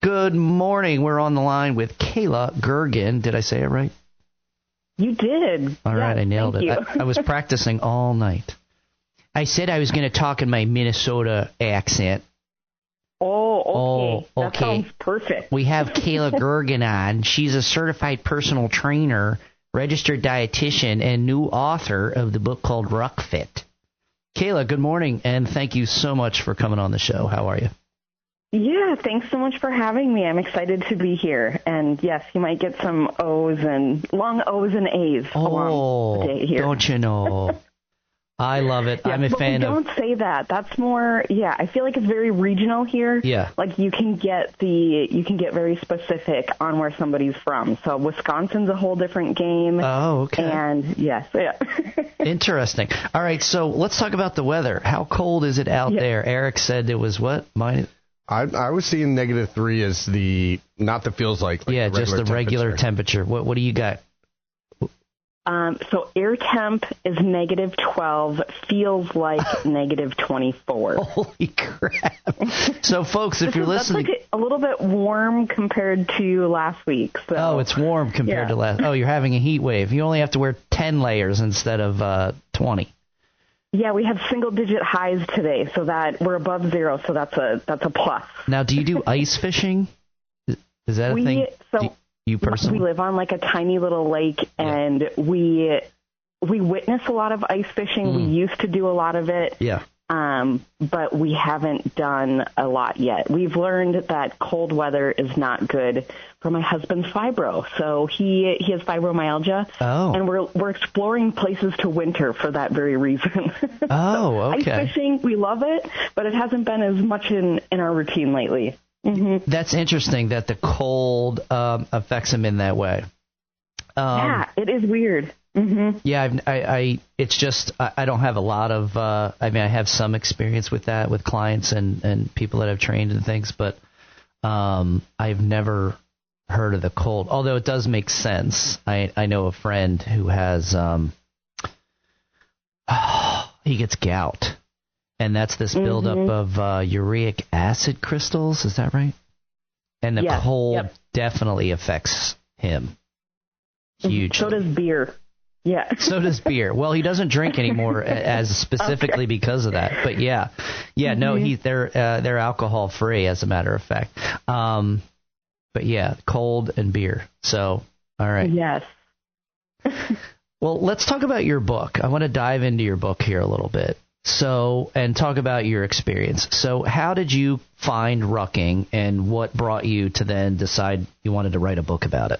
Good morning. We're on the line with Kayla Girgen. Did I say it right? You did. All right, I nailed it. I was practicing all night. I said I was going to talk in my Minnesota accent. Oh, okay. That sounds perfect. We have Kayla Girgen on. She's a certified personal trainer, registered dietitian, and new author of the book called Ruck Fit. Kayla, good morning, and thank you so much for coming on the show. How are you? Yeah, thanks so much for having me. I'm excited to be here. And yes, you might get some O's and long O's and A's along the day here. Don't you know? I love it. I'm a fan of... Don't say that. That's more, I feel like it's very regional here. Yeah. Like you can get very specific on where somebody's from. So Wisconsin's a whole different game. Oh, okay. And yes, yeah. Interesting. All right, so let's talk about the weather. How cold is it out there? Eric said it was what? I was seeing -3 as not the feels like yeah, just the regular temperature. What do you got? So air temp is -12, feels like -24. Holy crap. So, folks, if you're listening... That's like a little bit warm compared to last week. So. Oh, it's warm compared to last... Oh, you're having a heat wave. You only have to wear 10 layers instead of 20. Yeah, we have single-digit highs today, so that we're above zero, so that's a plus. Now, do you do ice fishing? Is that a thing? You personally? We live on like a tiny little lake, and we witness a lot of ice fishing. We used to do a lot of it, but we haven't done a lot yet. We've learned that cold weather is not good for my husband's fibro. So he has fibromyalgia, and we're exploring places to winter for that very reason. Oh, okay. Ice fishing, we love it, but it hasn't been as much in our routine lately. Mm-hmm. That's interesting that the cold affects him in that way. Yeah, it is weird. Mm-hmm. Yeah, it's just I don't have a lot of. I have some experience with that with clients and people that I've trained and things, but I've never heard of the cold. Although it does make sense. I know a friend who has he gets gout. And that's this buildup of uric acid crystals. Is that right? And the cold definitely affects him. Huge. So does beer. Yeah. So does beer. Well, he doesn't drink anymore as specifically because of that. But no, they're alcohol free as a matter of fact. But yeah, cold and beer. So, all right. Yes. Well, let's talk about your book. I want to dive into your book here a little bit. So, and talk about your experience. So, how did you find rucking, and what brought you to then decide you wanted to write a book about it?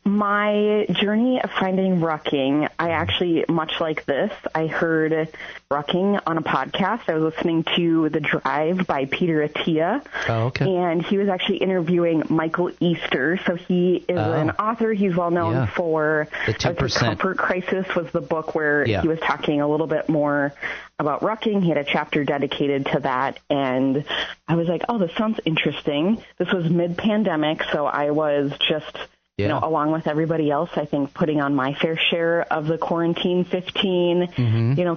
My journey of finding rucking, I actually, much like this, I heard rucking on a podcast. I was listening to The Drive by Peter Attia. Oh, okay. And he was actually interviewing Michael Easter. So he is an author. He's well known for The 2%. Comfort Crisis was the book where he was talking a little bit more about rucking. He had a chapter dedicated to that. And I was like, oh, this sounds interesting. This was mid-pandemic, so I was just... You know, along with everybody else, I think putting on my fair share of the quarantine 15,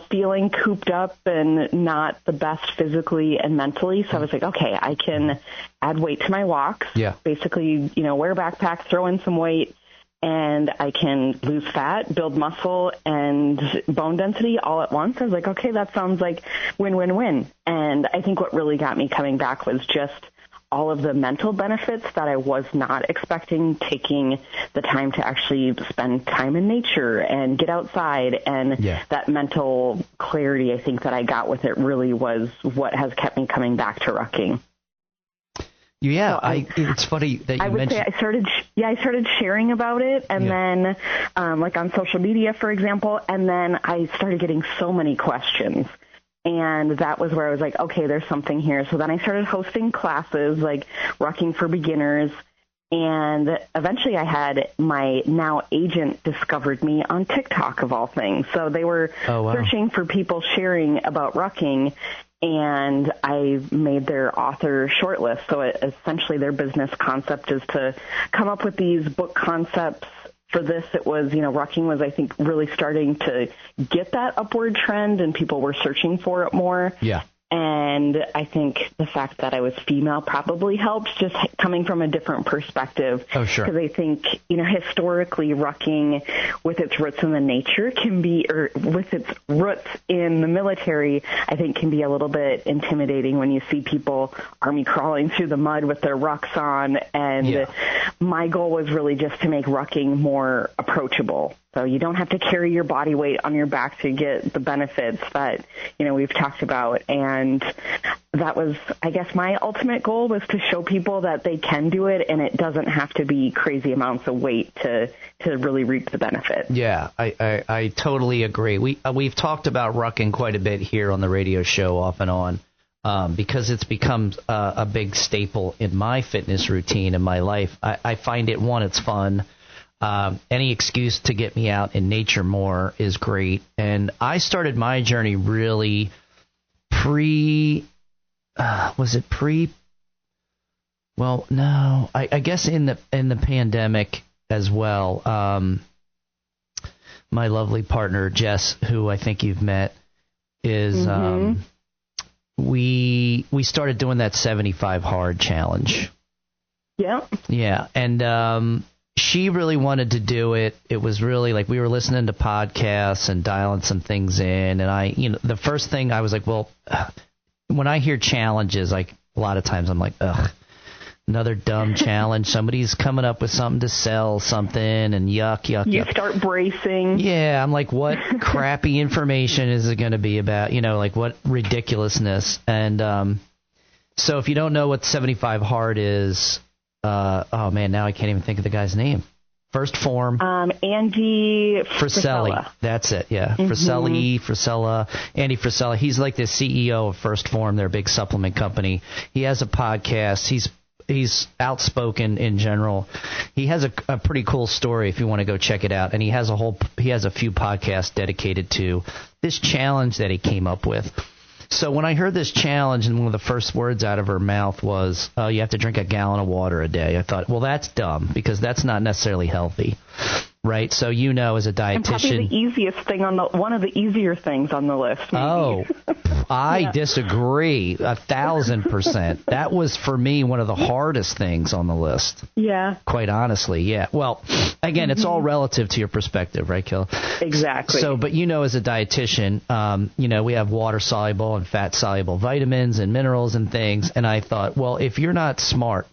feeling cooped up and not the best physically and mentally. So I was like, okay, I can add weight to my walks. Yeah. Basically, wear a backpack, throw in some weight, and I can lose fat, build muscle, and bone density all at once. I was like, okay, that sounds like win-win-win. And I think what really got me coming back was just all of the mental benefits that I was not expecting, taking the time to actually spend time in nature and get outside. And that mental clarity, I think, that I got with it really was what has kept me coming back to rucking. Yeah, it's funny that you mentioned. I started sharing about it, and then, like on social media, for example, and then I started getting so many questions. And that was where I was like, okay, there's something here. So then I started hosting classes like Rucking for Beginners. And eventually I had my now agent discovered me on TikTok, of all things. So they were searching for people sharing about rucking. And I made their author shortlist. So essentially their business concept is to come up with these book concepts. For this, it was, rucking was, I think, really starting to get that upward trend, and people were searching for it more. Yeah. And I think the fact that I was female probably helped, just coming from a different perspective. Oh, sure. Because I think, historically, rucking with its roots in the nature or with its roots in the military, I think can be a little bit intimidating when you see people army crawling through the mud with their rucks on. And my goal was really just to make rucking more approachable. So you don't have to carry your body weight on your back to get the benefits that, we've talked about. And that was, I guess, my ultimate goal was to show people that they can do it, and it doesn't have to be crazy amounts of weight to really reap the benefit. Yeah, I totally agree. We've talked about rucking quite a bit here on the radio show off and on because it's become a big staple in my fitness routine in my life. I find it, it's fun. Any excuse to get me out in nature more is great. And I started my journey really I guess in the pandemic as well. My lovely partner, Jess, who I think you've met, is, we started doing that 75 hard challenge. Yeah. Yeah. And, she really wanted to do it. It was really like we were listening to podcasts and dialing some things in. And the first thing I was like, well, when I hear challenges, like a lot of times I'm like, ugh, another dumb challenge. Somebody's coming up with something to sell something and yuck. You start bracing. Yeah. I'm like, what crappy information is it going to be about? Like what ridiculousness. And so if you don't know what 75 hard is, oh man, now I can't even think of the guy's name. First Form. Andy Frisella. That's it, yeah. Frisella, Andy Frisella. He's like the CEO of First Form, their big supplement company. He has a podcast. He's outspoken in general. He has a pretty cool story if you want to go check it out. And he has a few podcasts dedicated to this challenge that he came up with. So when I heard this challenge, and one of the first words out of her mouth was, "Oh, you have to drink a gallon of water a day," I thought, well, that's dumb because that's not necessarily healthy, right? So as a dietitian, and probably the easiest thing one of the easier things on the list. Maybe. Oh, I disagree 1,000%. That was for me one of the hardest things on the list. Yeah. Quite honestly, yeah. Well, again, it's all relative to your perspective, right, Kayla? Exactly. So, but as a dietitian, we have water-soluble and fat-soluble vitamins and minerals and things, and I thought, well, if you're not smart,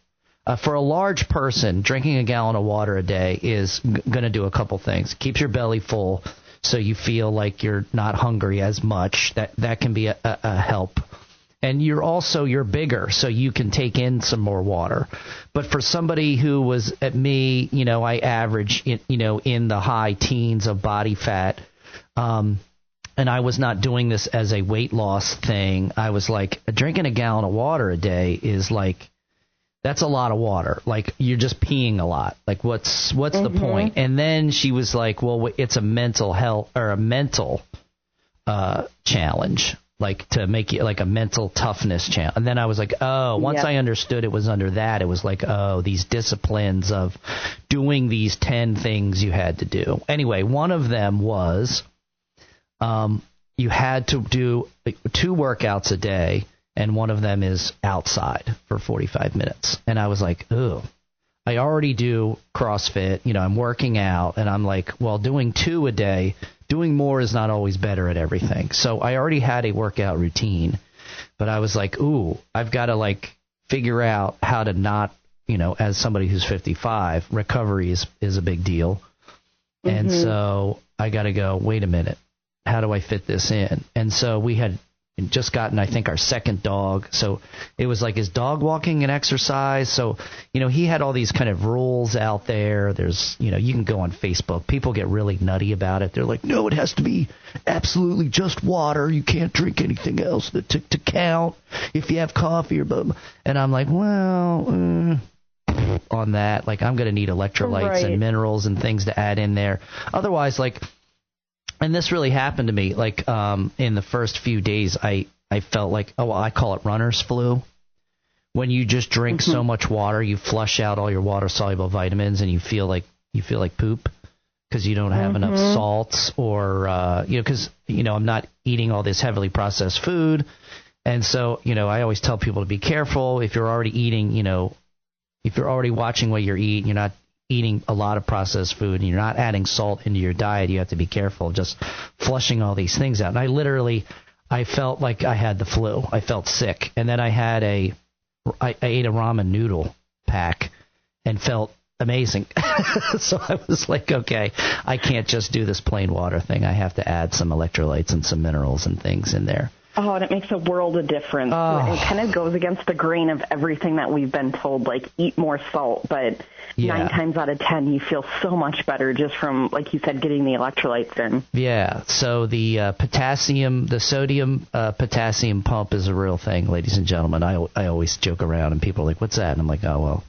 for a large person, drinking a gallon of water a day is going to do a couple things. Keeps your belly full so you feel like you're not hungry as much. That can be a help. And you're bigger, so you can take in some more water. But for somebody who was at me, I average, in the high teens of body fat, and I was not doing this as a weight loss thing. I was like, drinking a gallon of water a day is like, that's a lot of water. Like, you're just peeing a lot. Like, what's the point? And then she was like, well, it's a mental health or a mental challenge, like to make it like a mental toughness challenge. And then I was like, oh, once I understood it was under that, it was like, oh, these disciplines of doing these 10 things you had to do. Anyway, one of them was you had to do 2 workouts a day. And one of them is outside for 45 minutes. And I was like, ooh, I already do CrossFit. I'm working out. And I'm like, well, doing 2 a day, doing more is not always better at everything. So I already had a workout routine. But I was like, ooh, I've got to figure out how to not, as somebody who's 55, recovery is a big deal. And so I got to go, wait a minute, how do I fit this in? And so we had just gotten, I think, our second dog. So it was like, is dog walking an exercise? So, he had all these kind of rules out there. There's, you can go on Facebook. People get really nutty about it. They're like, no, it has to be absolutely just water. You can't drink anything else to count if you have coffee or blah, blah. And I'm like, well, on that, I'm going to need electrolytes and minerals and things to add in there. Otherwise, and this really happened to me, in the first few days, I felt like, I call it runner's flu. When you just drink so much water, you flush out all your water-soluble vitamins and you feel like poop because you don't have enough salts or, because, I'm not eating all this heavily processed food. And so, I always tell people to be careful if you're already eating, if you're already watching what you're eating, you're not eating a lot of processed food and you're not adding salt into your diet, you have to be careful just flushing all these things out. And I felt like I had the flu. I felt sick. And then I ate a ramen noodle pack and felt amazing. So I was like, okay, I can't just do this plain water thing. I have to add some electrolytes and some minerals and things in there. Oh, and it makes a world of difference. Oh. It kind of goes against the grain of everything that we've been told, like eat more salt. But 9 times out of 10, you feel so much better just from, like you said, getting the electrolytes in. Yeah. So the sodium potassium pump is a real thing, ladies and gentlemen. I always joke around and people are like, what's that? And I'm like, oh, well,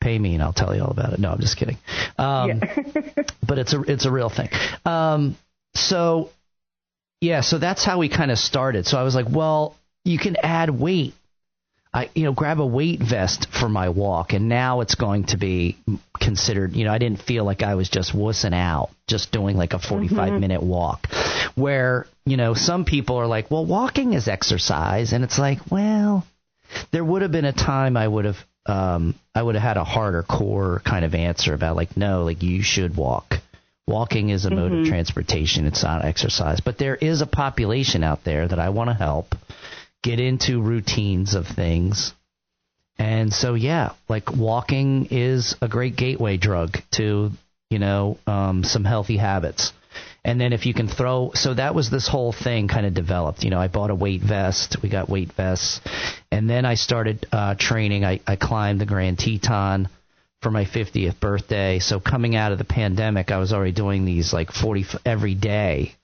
pay me and I'll tell you all about it. No, I'm just kidding. But it's a real thing. So that's how we kind of started. So I was like, well, you can add weight. Grab a weight vest for my walk, and now it's going to be considered, I didn't feel like I was just wussing out, just doing like a 45-minute walk, where, some people are like, well, walking is exercise. And it's like, well, there would have been a time I would have had a harder core kind of answer about like, no, like you should walk. Walking is a mode of transportation. It's not exercise. But there is a population out there that I want to help get into routines of things. And so, like walking is a great gateway drug to, some healthy habits. And then if you can so that was this whole thing kind of developed. I bought a weight vest. We got weight vests. And then I started training. I climbed the Grand Teton for my 50th birthday. So coming out of the pandemic, I was already doing these like 40 every day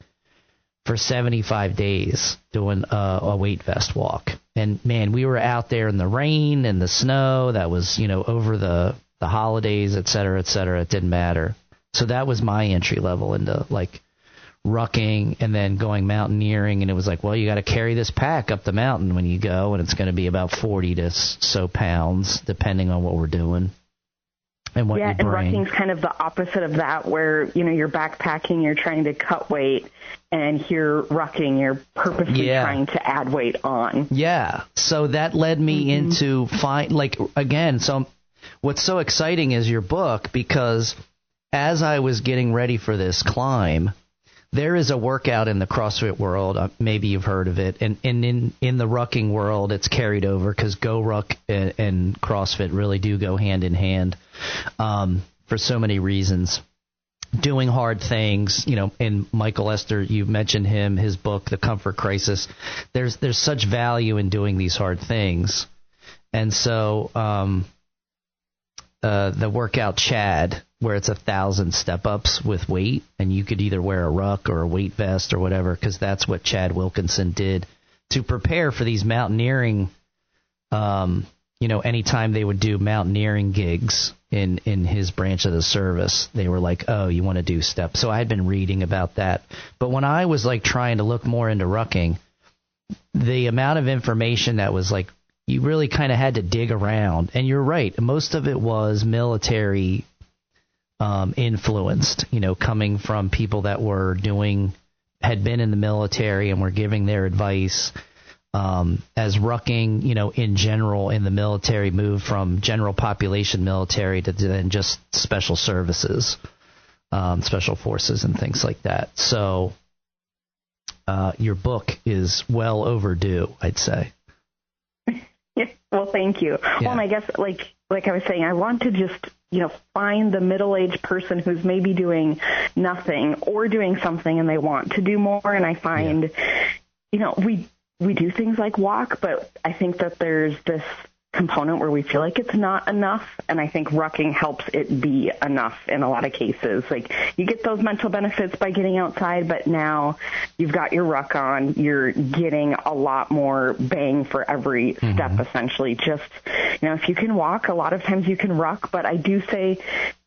for 75 days doing a weight vest walk. And man, we were out there in the rain and the snow. That was, over the holidays, et cetera, et cetera. It didn't matter. So that was my entry level into like rucking and then going mountaineering. And it was like, well, you got to carry this pack up the mountain when you go, and it's going to be about 40 to so pounds, depending on what we're doing. And rucking's kind of the opposite of that, where, you're backpacking, you're trying to cut weight, and here rucking, you're purposely trying to add weight on. Yeah. So that led me into so what's so exciting is your book, because as I was getting ready for this climb, there is a workout in the CrossFit world. Maybe you've heard of it. And in the rucking world, it's carried over because Go Ruck and CrossFit really do go hand in hand for so many reasons. Doing hard things, and Michael Esther, you mentioned him, his book, The Comfort Crisis. There's such value in doing these hard things. And so the workout Chad, where it's 1,000 step-ups with weight, and you could either wear a ruck or a weight vest or whatever, because that's what Chad Wilkinson did to prepare for these mountaineering, anytime they would do mountaineering gigs in his branch of the service, they were like, oh, you want to do steps. So I had been reading about that. But when I was like trying to look more into rucking, the amount of information that was like, you really kind of had to dig around. And you're right, most of it was military influenced, coming from people that had been in the military and were giving their advice, as rucking, in general in the military moved from general population military to then just special services, special forces and things like that. So your book is well overdue, I'd say. Well, thank you. Yeah. Well, and I guess like I was saying, I want to just, find the middle-aged person who's maybe doing nothing or doing something and they want to do more. And I find, we do things like walk, but I think that there's this component where we feel like it's not enough. And I think rucking helps it be enough in a lot of cases. Like you get those mental benefits by getting outside, but now you've got your ruck on, you're getting a lot more bang for every step, essentially. Just, if you can walk, a lot of times you can ruck, but I do say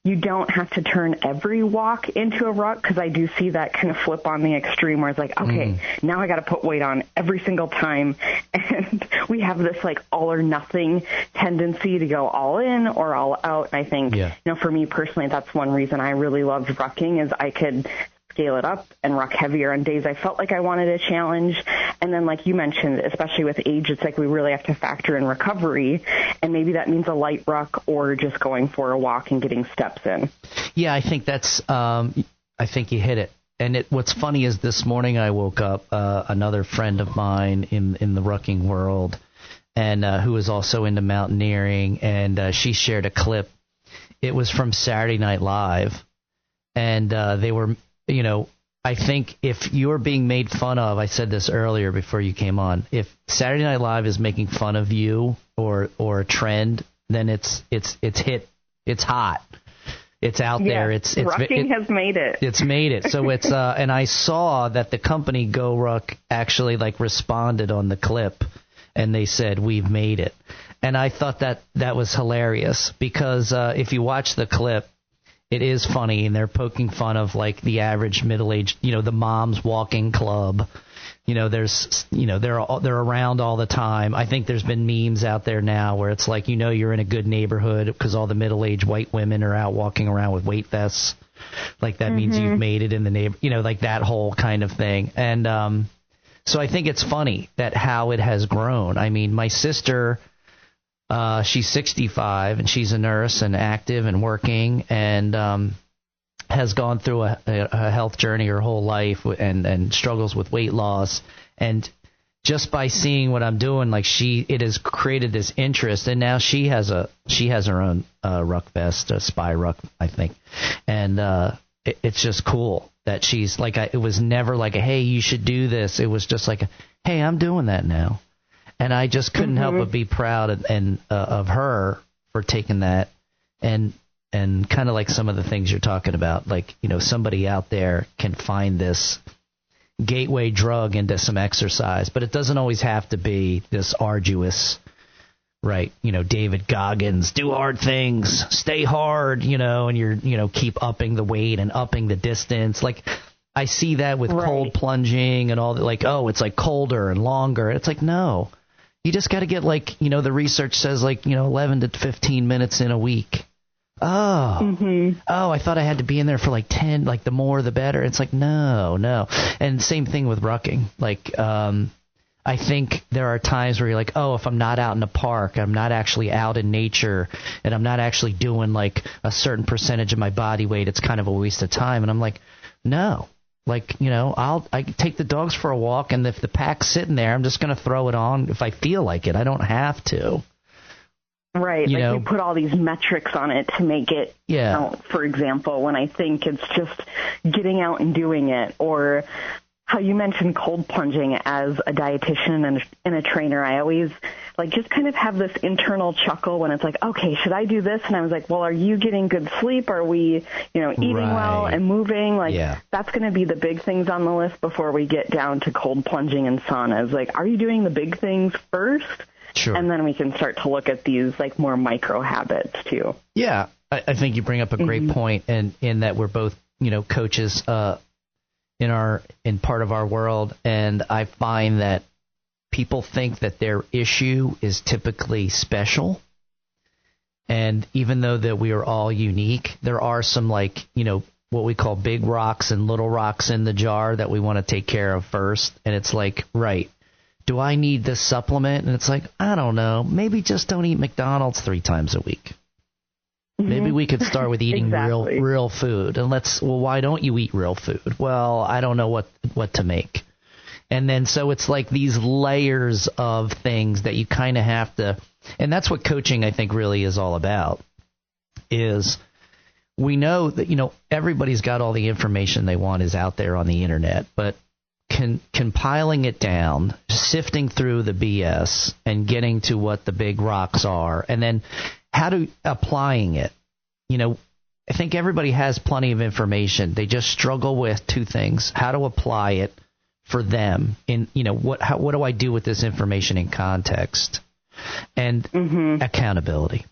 you don't have to turn every walk into a ruck, because I do see that kind of flip on the extreme where it's like, okay, now I got to put weight on every single time. And we have this like all or nothing tendency to go all in or all out. And I think, for me personally, that's one reason I really loved rucking is I could scale it up and ruck heavier on days I felt like I wanted a challenge. And then, like you mentioned, especially with age, it's like we really have to factor in recovery. And maybe that means a light ruck or just going for a walk and getting steps in. Yeah, I think that's, I think you hit it. And what's funny is this morning I woke up, another friend of mine in the rucking world, and who is also into mountaineering, and she shared a clip. It was from Saturday Night Live, and they were, I think if you're being made fun of, I said this earlier before you came on, if Saturday Night Live is making fun of you or a trend, then it's hot. It's out there. It's rucking has made it. It's made it. So it's and I saw that the company Go Ruck actually responded on the clip, and they said, "We've made it." And I thought that was hilarious because if you watch the clip, it is funny, and they're poking fun of the average middle-aged, the mom's walking club. There's, they're around all the time. I think there's been memes out there now where it's you're in a good neighborhood because all the middle-aged white women are out walking around with weight vests. That means you've made it in the neighborhood, that whole kind of thing. And so I think it's funny that how it has grown. I mean, my sister, she's 65 and she's a nurse and active and working and has gone through a health journey her whole life and struggles with weight loss. And just by seeing what I'm doing, it has created this interest. And now she has her own ruck vest, a spy ruck, I think. And it's just cool that she's it was never hey, you should do this. It was just hey, I'm doing that now. And I just couldn't help but be proud of her for taking that and kind of some of the things you're talking about, somebody out there can find this gateway drug into some exercise, but it doesn't always have to be this arduous, right? David Goggins, do hard things, stay hard, and you're, keep upping the weight and upping the distance. I see that with cold plunging and all that, oh, it's colder and longer. It's no, you just got to get the research says 11 to 15 minutes in a week. Oh, I thought I had to be in there for 10, the more the better. It's no. And same thing with rucking. I think there are times where you're if I'm not out in the park, I'm not actually out in nature, and I'm not actually doing a certain percentage of my body weight, it's kind of a waste of time. And I'm no. I take the dogs for a walk, and if the pack's sitting there, I'm just going to throw it on if I feel like it. I don't have to. Right, we put all these metrics on it to make it count, for example, when I think it's just getting out and doing it. Or how you mentioned cold plunging. As a dietitian and a trainer, I always just kind of have this internal chuckle when it's okay, should I do this? And I was well, are you getting good sleep? Are we, eating well and moving? That's going to be the big things on the list before we get down to cold plunging and saunas. Are you doing the big things first? Sure. And then we can start to look at these more micro habits too. Yeah, I think you bring up a great point, and in that we're both coaches in part of our world, and I find that people think that their issue is typically special, and even though that we are all unique, there are some what we call big rocks and little rocks in the jar that we want to take care of first, and it's right. Do I need this supplement? And it's I don't know. Maybe just don't eat McDonald's 3 times a week. Maybe we could start with eating real food. And why don't you eat real food? Well, I don't know what to make. And then so it's these layers of things that you kind of have to, and that's what coaching I think really is all about, is we know that, everybody's got all the information they want is out there on the internet, but compiling it down, sifting through the BS and getting to what the big rocks are, and then applying it. I think everybody has plenty of information. They just struggle with 2 things: how to apply it for them in, what do I do with this information in context, and accountability.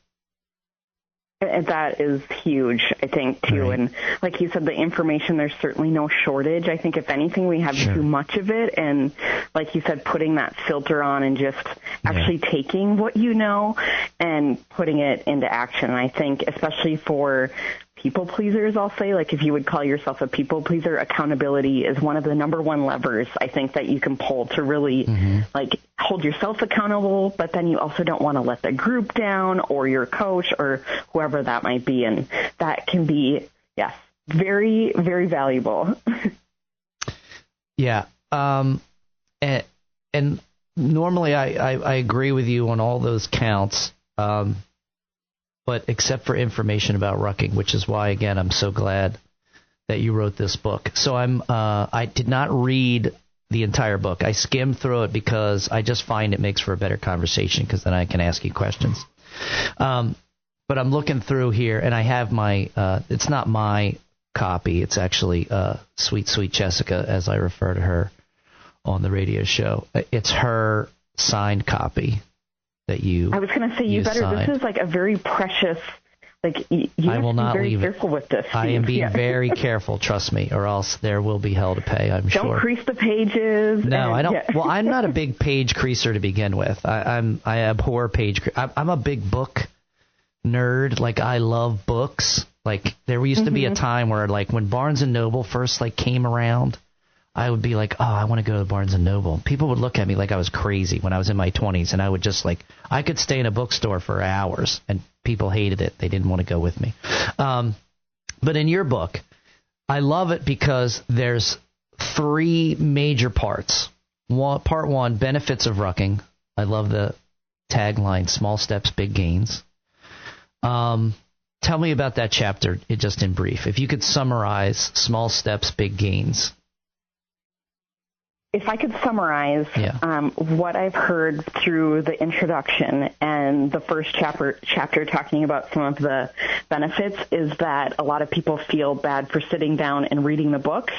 And that is huge, I think, too. Right. And like you said, the information, there's certainly no shortage. I think if anything, we have too much of it. And like you said, putting that filter on and just actually taking what you know and putting it into action. And I think especially for people pleasers, I'll say. Like, if you would call yourself a people pleaser, accountability is one of the number one levers I think that you can pull to really like hold yourself accountable, but then you also don't want to let the group down or your coach or whoever that might be. And that can be, yes, very, very valuable. Yeah. And normally I agree with you on all those counts. But except for information about rucking, which is why, again, I'm so glad that you wrote this book. So I did not read the entire book. I skimmed through it because I just find it makes for a better conversation, because then I can ask you questions. But I'm looking through here, and I have my it's not my copy. It's actually Sweet Jessica, as I refer to her on the radio show. It's her signed copy. I was going to say, you better. Signed. This is like a very precious. Like, you have to be very careful with this. I am being very careful, trust me, or else there will be hell to pay, I'm sure. Don't crease the pages. No, I don't. Yeah. Well, I'm not a big page creaser to begin with. I abhor page. I'm a big book nerd. Like, I love books. Like, there used to be a time where, like, when Barnes and Noble first like came around, I would be like, oh, I want to go to Barnes & Noble. People would look at me like I was crazy when I was in my 20s, and I would just like, I could stay in a bookstore for hours, and people hated it. They didn't want to go with me. But in your book, I love it because there's 3 major parts. Part 1, benefits of rucking. I love the tagline, small steps, big gains. Tell me about that chapter, just in brief. If you could summarize small steps, big gains. If I could summarize what I've heard through the introduction and the first chapter talking about some of the benefits, is that a lot of people feel bad for sitting down and reading the book.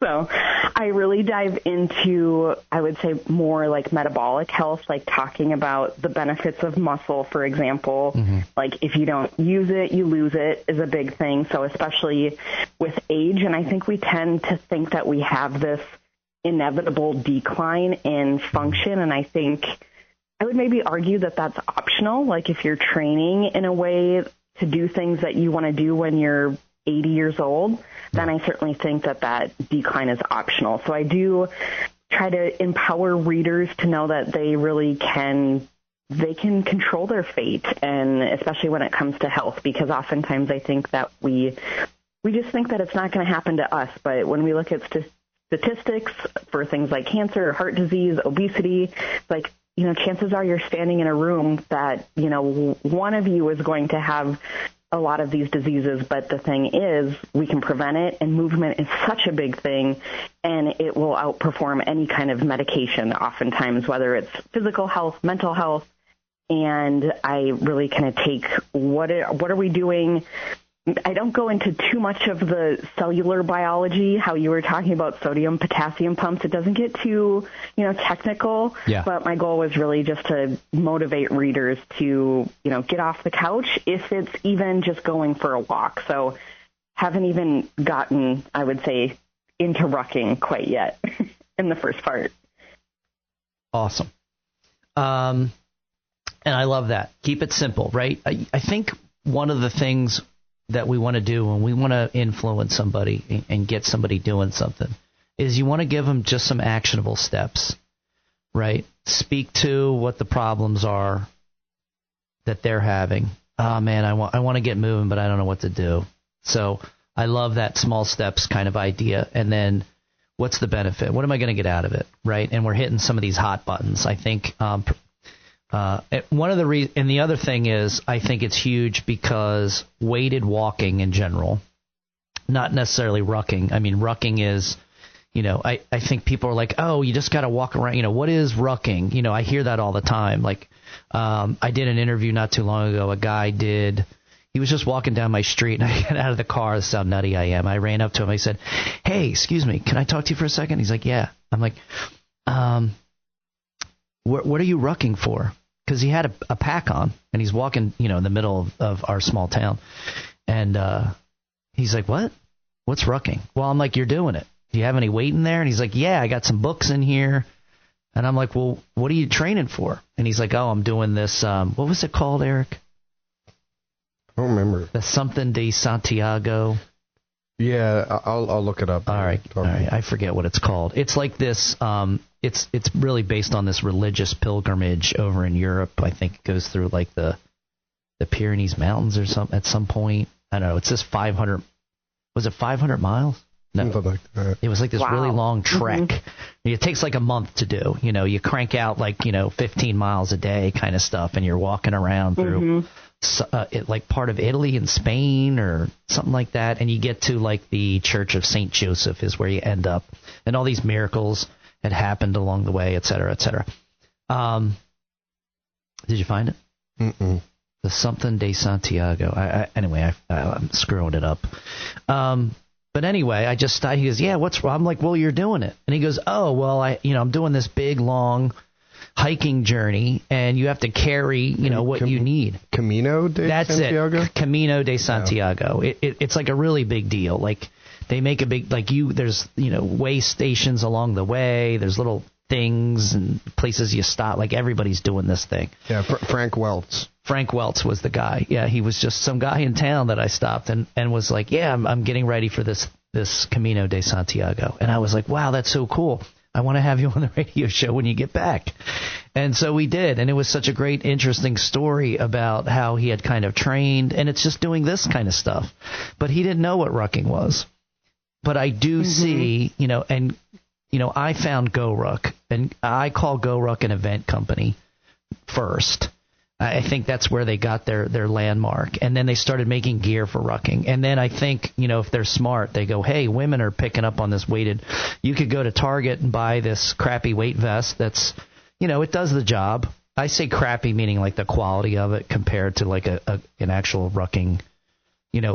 So I really dive into, I would say, more like metabolic health, like talking about the benefits of muscle, for example. Like, if you don't use it, you lose it, is a big thing. So especially with age, and I think we tend to think that we have this inevitable decline in function, and I think I would maybe argue that that's optional. Like, if you're training in a way to do things that you want to do when you're 80 years old, then I certainly think that decline is optional. So I do try to empower readers to know that they really can control their fate, and especially when it comes to health, because oftentimes I think that we just think that it's not going to happen to us. But when we look at statistics for things like cancer, heart disease, obesity, like, chances are you're standing in a room that, one of you is going to have a lot of these diseases. But the thing is, we can prevent it, and movement is such a big thing, and it will outperform any kind of medication oftentimes, whether it's physical health, mental health. And I really kind of take what are we doing. I don't go into too much of the cellular biology, how you were talking about sodium, potassium pumps. It doesn't get too, technical. Yeah. But my goal was really just to motivate readers to, get off the couch, if it's even just going for a walk. So haven't even gotten, I would say, into rucking quite yet in the first part. Awesome. And I love that. Keep it simple, right? I think one of the things that we want to do when we want to influence somebody and get somebody doing something is you want to give them just some actionable steps, right? Speak to what the problems are that they're having. Oh man, I want to get moving, but I don't know what to do. So I love that small steps kind of idea. And then what's the benefit? What am I going to get out of it, right? And we're hitting some of these hot buttons. I think one of the and the other thing is, I think it's huge because weighted walking in general, not necessarily rucking. I mean, rucking is, I think people are like, oh, you just got to walk around. What is rucking? I hear that all the time. Like, I did an interview not too long ago. A guy he was just walking down my street, and I got out of the car. This is how nutty I am. I ran up to him. I said, hey, excuse me, can I talk to you for a second? He's like, yeah. I'm like, what are you rucking for? Because he had a pack on, and he's walking, in the middle of our small town. And he's like, what? What's rucking? Well, I'm like, you're doing it. Do you have any weight in there? And he's like, yeah, I got some books in here. And I'm like, well, what are you training for? And he's like, oh, I'm doing this. What was it called, Eric? I don't remember. sure. The something de Santiago. Yeah, I'll look it up. All right. I forget what it's called. It's like this. It's really based on this religious pilgrimage over in Europe. I think it goes through like the Pyrenees Mountains or something at some point. I don't know. It's this 500. Was it 500 miles? No. Something like that. It was like this really long trek. Mm-hmm. It takes like a month to do. You know, you crank out like 15 miles a day kind of stuff, and you're walking around through like part of Italy and Spain or something like that, and you get to like the Church of Saint Joseph is where you end up, and all these miracles had happened along the way, et cetera, et cetera. Did you find it? Mm-mm. The something de Santiago. Anyway, I'm screwing it up. But anyway, he goes, yeah, what's wrong? I'm like, well, you're doing it. And he goes, oh, well, I'm doing this big, long hiking journey, and you have to carry, what you need. Camino de Santiago? That's it. Camino de Santiago. Yeah. It's like a really big deal. Like they make a big, there's, way stations along the way. There's little things and places you stop. Like everybody's doing this thing. Yeah, Frank Welts. Frank Welts was the guy. Yeah, he was just some guy in town that I stopped and was like, yeah, I'm getting ready for this Camino de Santiago. And I was like, wow, that's so cool. I want to have you on the radio show when you get back. And so we did. And it was such a great, interesting story about how he had kind of trained. And it's just doing this kind of stuff. But he didn't know what rucking was. But I do see, I found GoRuck. And I call GoRuck an event company first. I think that's where they got their landmark. And then they started making gear for rucking. And then I think, if they're smart, they go, hey, women are picking up on this weighted. You could go to Target and buy this crappy weight vest that's, it does the job. I say crappy meaning like the quality of it compared to like an actual rucking,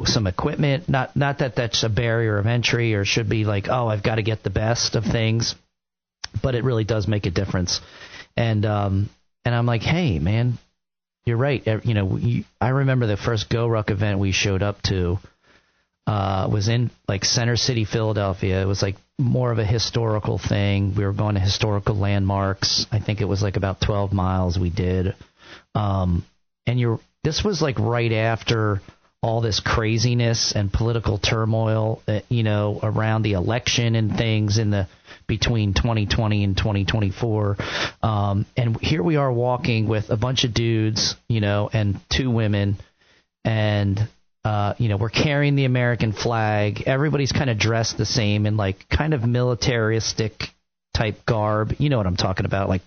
some equipment. Not that that's a barrier of entry or should be like, oh, I've got to get the best of things. But it really does make a difference. And I'm like, hey, man. You're right. I remember the first GoRuck event we showed up to was in like Center City, Philadelphia. It was like more of a historical thing. We were going to historical landmarks. I think it was like about 12 miles we did. This was like right after all this craziness and political turmoil, around the election and things between 2020 and 2024. And here we are walking with a bunch of dudes, and two women, and, we're carrying the American flag. Everybody's kind of dressed the same in like kind of militaristic type garb. You know what I'm talking about? Like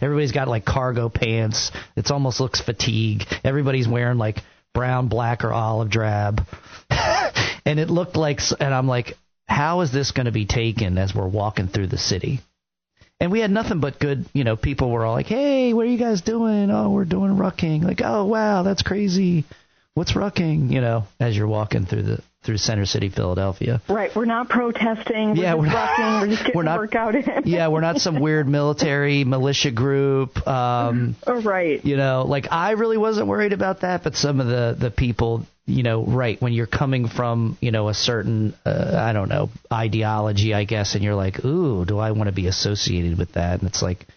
everybody's got like cargo pants. It almost looks fatigue. Everybody's wearing like brown, black, or olive drab. And it looked like, and I'm like, how is this going to be taken as we're walking through the city? And we had nothing but good, people were all like, hey, what are you guys doing? Oh, we're doing rucking. Like, oh, wow, that's crazy. What's rucking? As you're walking through Center City, Philadelphia. Right. We're not protesting. We're just rucking. We're just getting a workout in. Yeah, we're not some weird militia group. Right. Like I really wasn't worried about that, but some of the people, right, when you're coming from, a certain, ideology, I guess, and you're like, ooh, do I want to be associated with that? And it's like,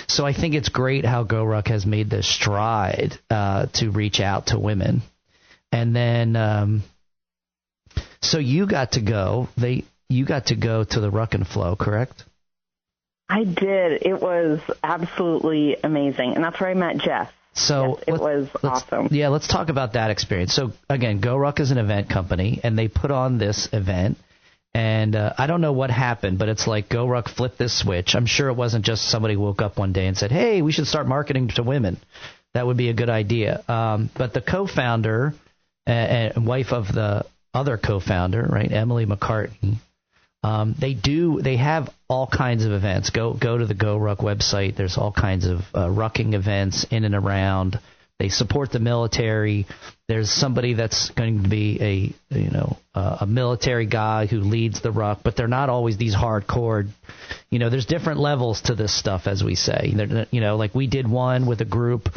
so I think it's great how GoRuck has made this stride to reach out to women. And then, so you got to go to the Ruck and Flow, correct? I did. It was absolutely amazing. And that's where I met Jeff. So yes, it was awesome. Yeah, let's talk about that experience. So again, GoRuck is an event company, and they put on this event. And I don't know what happened, but it's like GoRuck flipped this switch. I'm sure it wasn't just somebody woke up one day and said, hey, we should start marketing to women. That would be a good idea. But the co-founder and wife of the other co-founder, right, Emily McCartney, they have all kinds of events. Go to the GoRuck website. There's all kinds of rucking events in and around. They support the military. There's somebody that's going to be a military guy who leads the ruck, but they're not always these hardcore. There's different levels to this stuff, as we say. Like we did one with a group.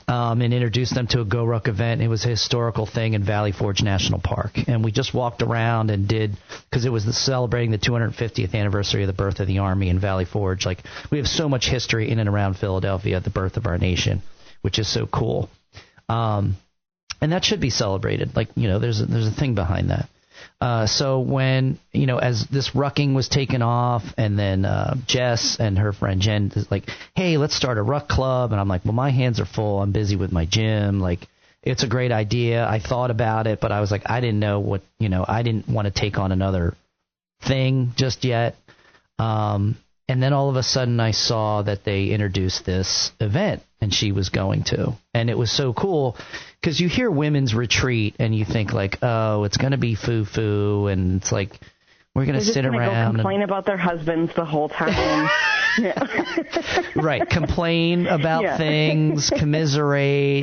And introduced them to a GoRuck event. It was a historical thing in Valley Forge National Park. And we just walked around and because it was celebrating the 250th anniversary of the birth of the Army in Valley Forge. Like, we have so much history in and around Philadelphia at the birth of our nation, which is so cool. And that should be celebrated. Like, there's a thing behind that. So when, as this rucking was taken off, and then Jess and her friend Jen is like, hey, let's start a ruck club. And I'm like, well, my hands are full. I'm busy with my gym. Like, it's a great idea. I thought about it, but I was like, I didn't know what, I didn't want to take on another thing just yet. And then all of a sudden I saw that they introduced this event, and she was going to. And it was so cool because you hear women's retreat and you think like, oh, it's going to be foo-foo, and it's like we're going to sit around and complain about their husbands the whole time. Right. Complain about things, commiserate,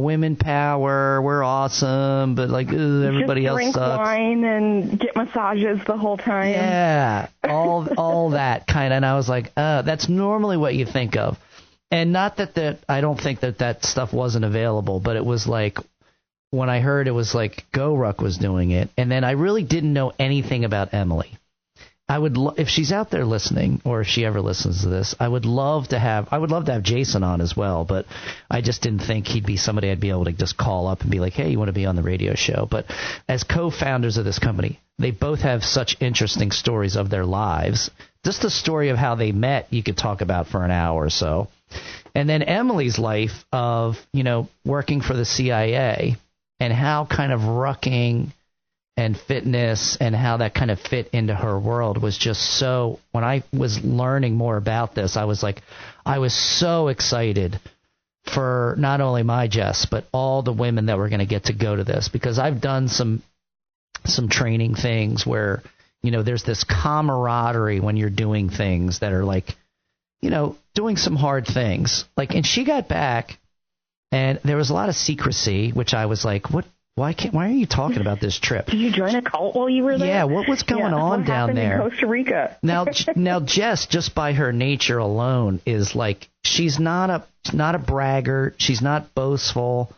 women power, we're awesome, but like, everybody else sucks. Drink wine and get massages the whole time. Yeah. All that kind of, and I was like, that's normally what you think of. And not that I don't think that stuff wasn't available, but it was like, when I heard it was like Go Ruck was doing it, and then I really didn't know anything about Emily. I would, if she's out there listening, or if she ever listens to this, I would love to have Jason on as well, but I just didn't think he'd be somebody I'd be able to just call up and be like, hey, you want to be on the radio show? But as co-founders of this company, they both have such interesting stories of their lives. Just the story of how they met, you could talk about for an hour or so. And then Emily's life of, working for the CIA, and how kind of rucking and fitness and how that kind of fit into her world was just so, when I was learning more about this, I was like, I was so excited for not only my Jess, but all the women that were going to get to go to this, because I've done some training things where, there's this camaraderie when you're doing things that are like, doing some hard things. Like, and she got back, and there was a lot of secrecy, which I was like, what? Why are you talking about this trip? Did you join a cult while you were there? Yeah, what was going on down there? In Costa Rica? Now Jess, just by her nature alone, is like, she's not a braggart. She's not boastful.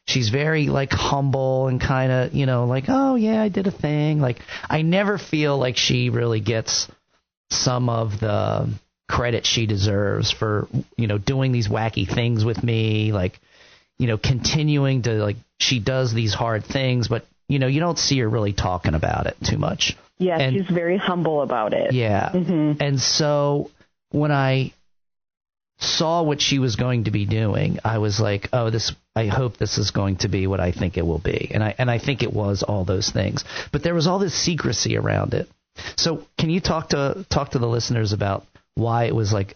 She's very like humble and kind of, like, oh yeah, I did a thing. Like, I never feel like she really gets some of the credit she deserves for, doing these wacky things with me, like, continuing to, like, she does these hard things, but, you don't see her really talking about it too much. Yeah, and she's very humble about it. Yeah. Mm-hmm. And so when I saw what she was going to be doing, I was like, oh, I hope this is going to be what I think it will be. And I think it was all those things. But there was all this secrecy around it. So can you talk to the listeners about why it was like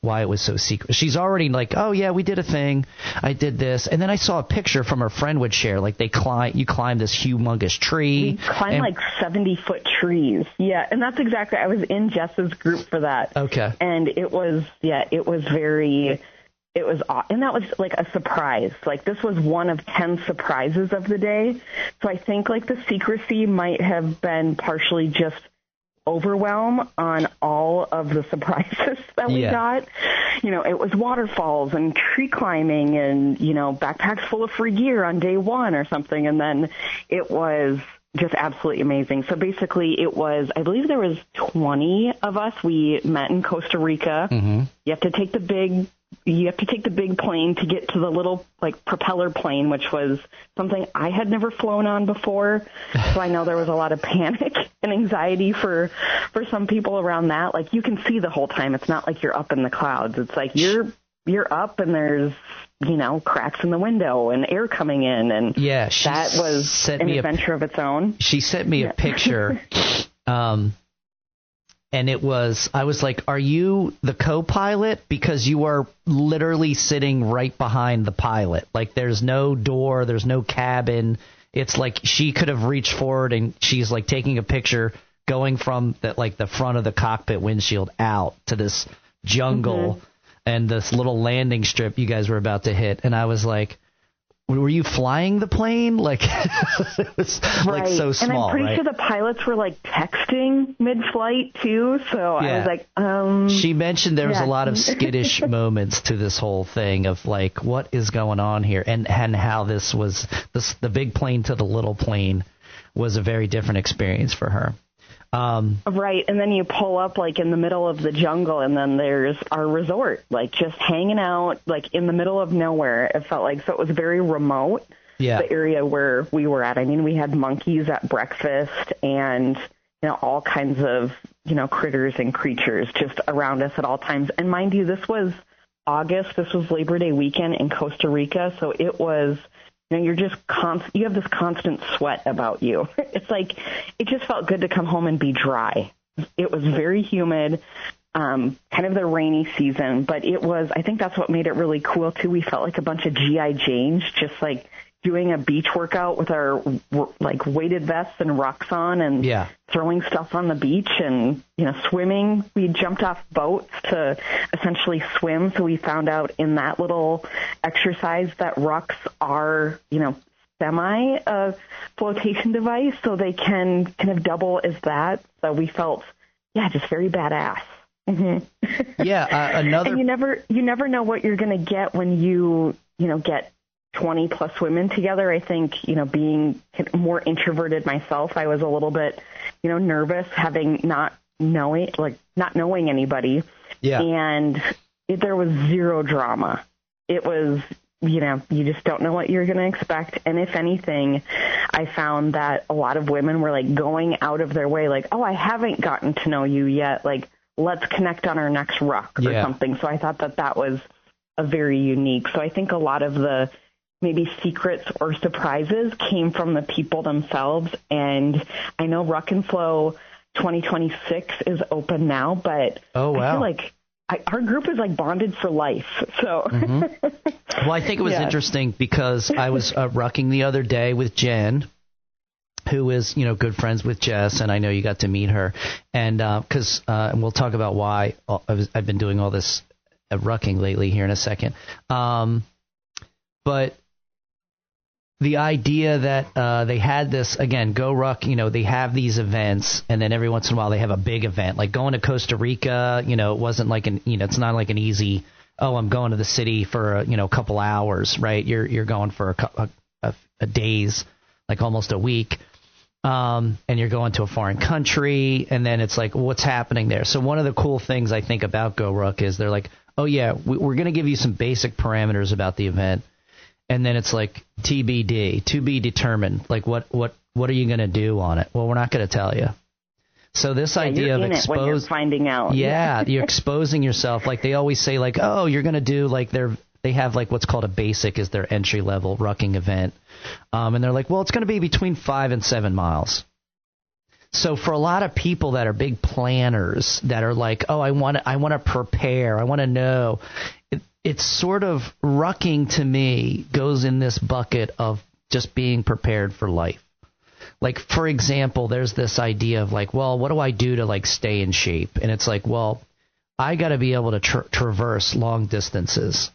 why it was so secret? She's already like, oh yeah, we did a thing, I did this, and then I saw a picture from her friend would share, like you climb this humongous tree. We climbed like 70-foot trees. Yeah, and that's exactly, I was in Jess's group for that. Okay. And it was and that was like a surprise. Like, this was one of 10 surprises of the day. So I think like the secrecy might have been partially just overwhelm on all of the surprises that we got. It was waterfalls and tree climbing and, backpacks full of free gear on day one or something. And then it was just absolutely amazing. So basically it was, I believe there was 20 of us. We met in Costa Rica. Mm-hmm. You have to take the big plane to get to the little like propeller plane, which was something I had never flown on before. So I know there was a lot of panic and anxiety for some people around that. Like, you can see the whole time. It's not like you're up in the clouds. It's like you're up and there's, cracks in the window and air coming in. And that was an adventure of its own. She sent me a picture. And I was like, are you the co-pilot? Because you are literally sitting right behind the pilot. Like, there's no door, there's no cabin. It's like she could have reached forward and she's like taking a picture going from the front of the cockpit windshield out to this jungle and this little landing strip you guys were about to hit. And I was like, were you flying the plane? Like, it was like so small, and I'm pretty sure the pilots were like texting mid-flight too. So I was like, She mentioned there was a lot of skittish moments to this whole thing of like, what is going on here, and how the big plane to the little plane was a very different experience for her. Right, and then you pull up like in the middle of the jungle, and then there's our resort, like just hanging out like in the middle of nowhere. It felt like, so it was very remote. the area where we were at. I mean, we had monkeys at breakfast and, all kinds of, critters and creatures just around us at all times. And mind you, this was August. This was Labor Day weekend in Costa Rica. So it was, you're just you have this constant sweat about you. It's like, it just felt good to come home and be dry. It was very humid, kind of the rainy season, but I think that's what made it really cool too. We felt like a bunch of G.I. Janes, just like doing a beach workout with our like weighted vests and rucks on and throwing stuff on the beach and, swimming. We jumped off boats to essentially swim. So we found out in that little exercise that rucks are, semi flotation device. So they can kind of double as that. So we felt, just very badass. Mm-hmm. Another. And you never know what you're going to get when you get 20 plus women together. I think, being more introverted myself, I was a little bit, nervous having not knowing anybody. Yeah. And there was zero drama. It was, you just don't know what you're going to expect. And if anything, I found that a lot of women were like going out of their way, like, oh, I haven't gotten to know you yet. Like, let's connect on our next ruck or something. So I thought that was a very unique. So I think a lot of the maybe secrets or surprises came from the people themselves. And I know Ruck and Flow 2026 is open now, but I feel like our group is like bonded for life. So, Well, I think it was interesting because I was rucking the other day with Jen, who is, good friends with Jess, and I know you got to meet her. And and we'll talk about why I've been doing all this rucking lately here in a second. But the idea that they had this, again, Go Ruck, they have these events, and then every once in a while they have a big event. Like going to Costa Rica, it wasn't like it's not like an easy, I'm going to the city for, a couple hours, right? You're going for a days, like almost a week. And you're going to a foreign country, and then it's like, what's happening there? So one of the cool things I think about Go Ruck is they're like, we're going to give you some basic parameters about the event. And then it's like TBD, to be determined. Like what are you going to do on it? Well, we're not going to tell you. So this idea of finding out. Yeah, you're exposing yourself. Like they always say, like, oh, you're going to do like they have like what's called a basic is their entry level rucking event, and they're like, well, it's going to be between 5 and 7 miles. So for a lot of people that are big planners that are like, oh, I want to prepare, I want to know. It's sort of rucking to me goes in this bucket of just being prepared for life. Like, for example, there's this idea of like, well, what do I do to like stay in shape? And it's like, well, I got to be able to traverse long distances.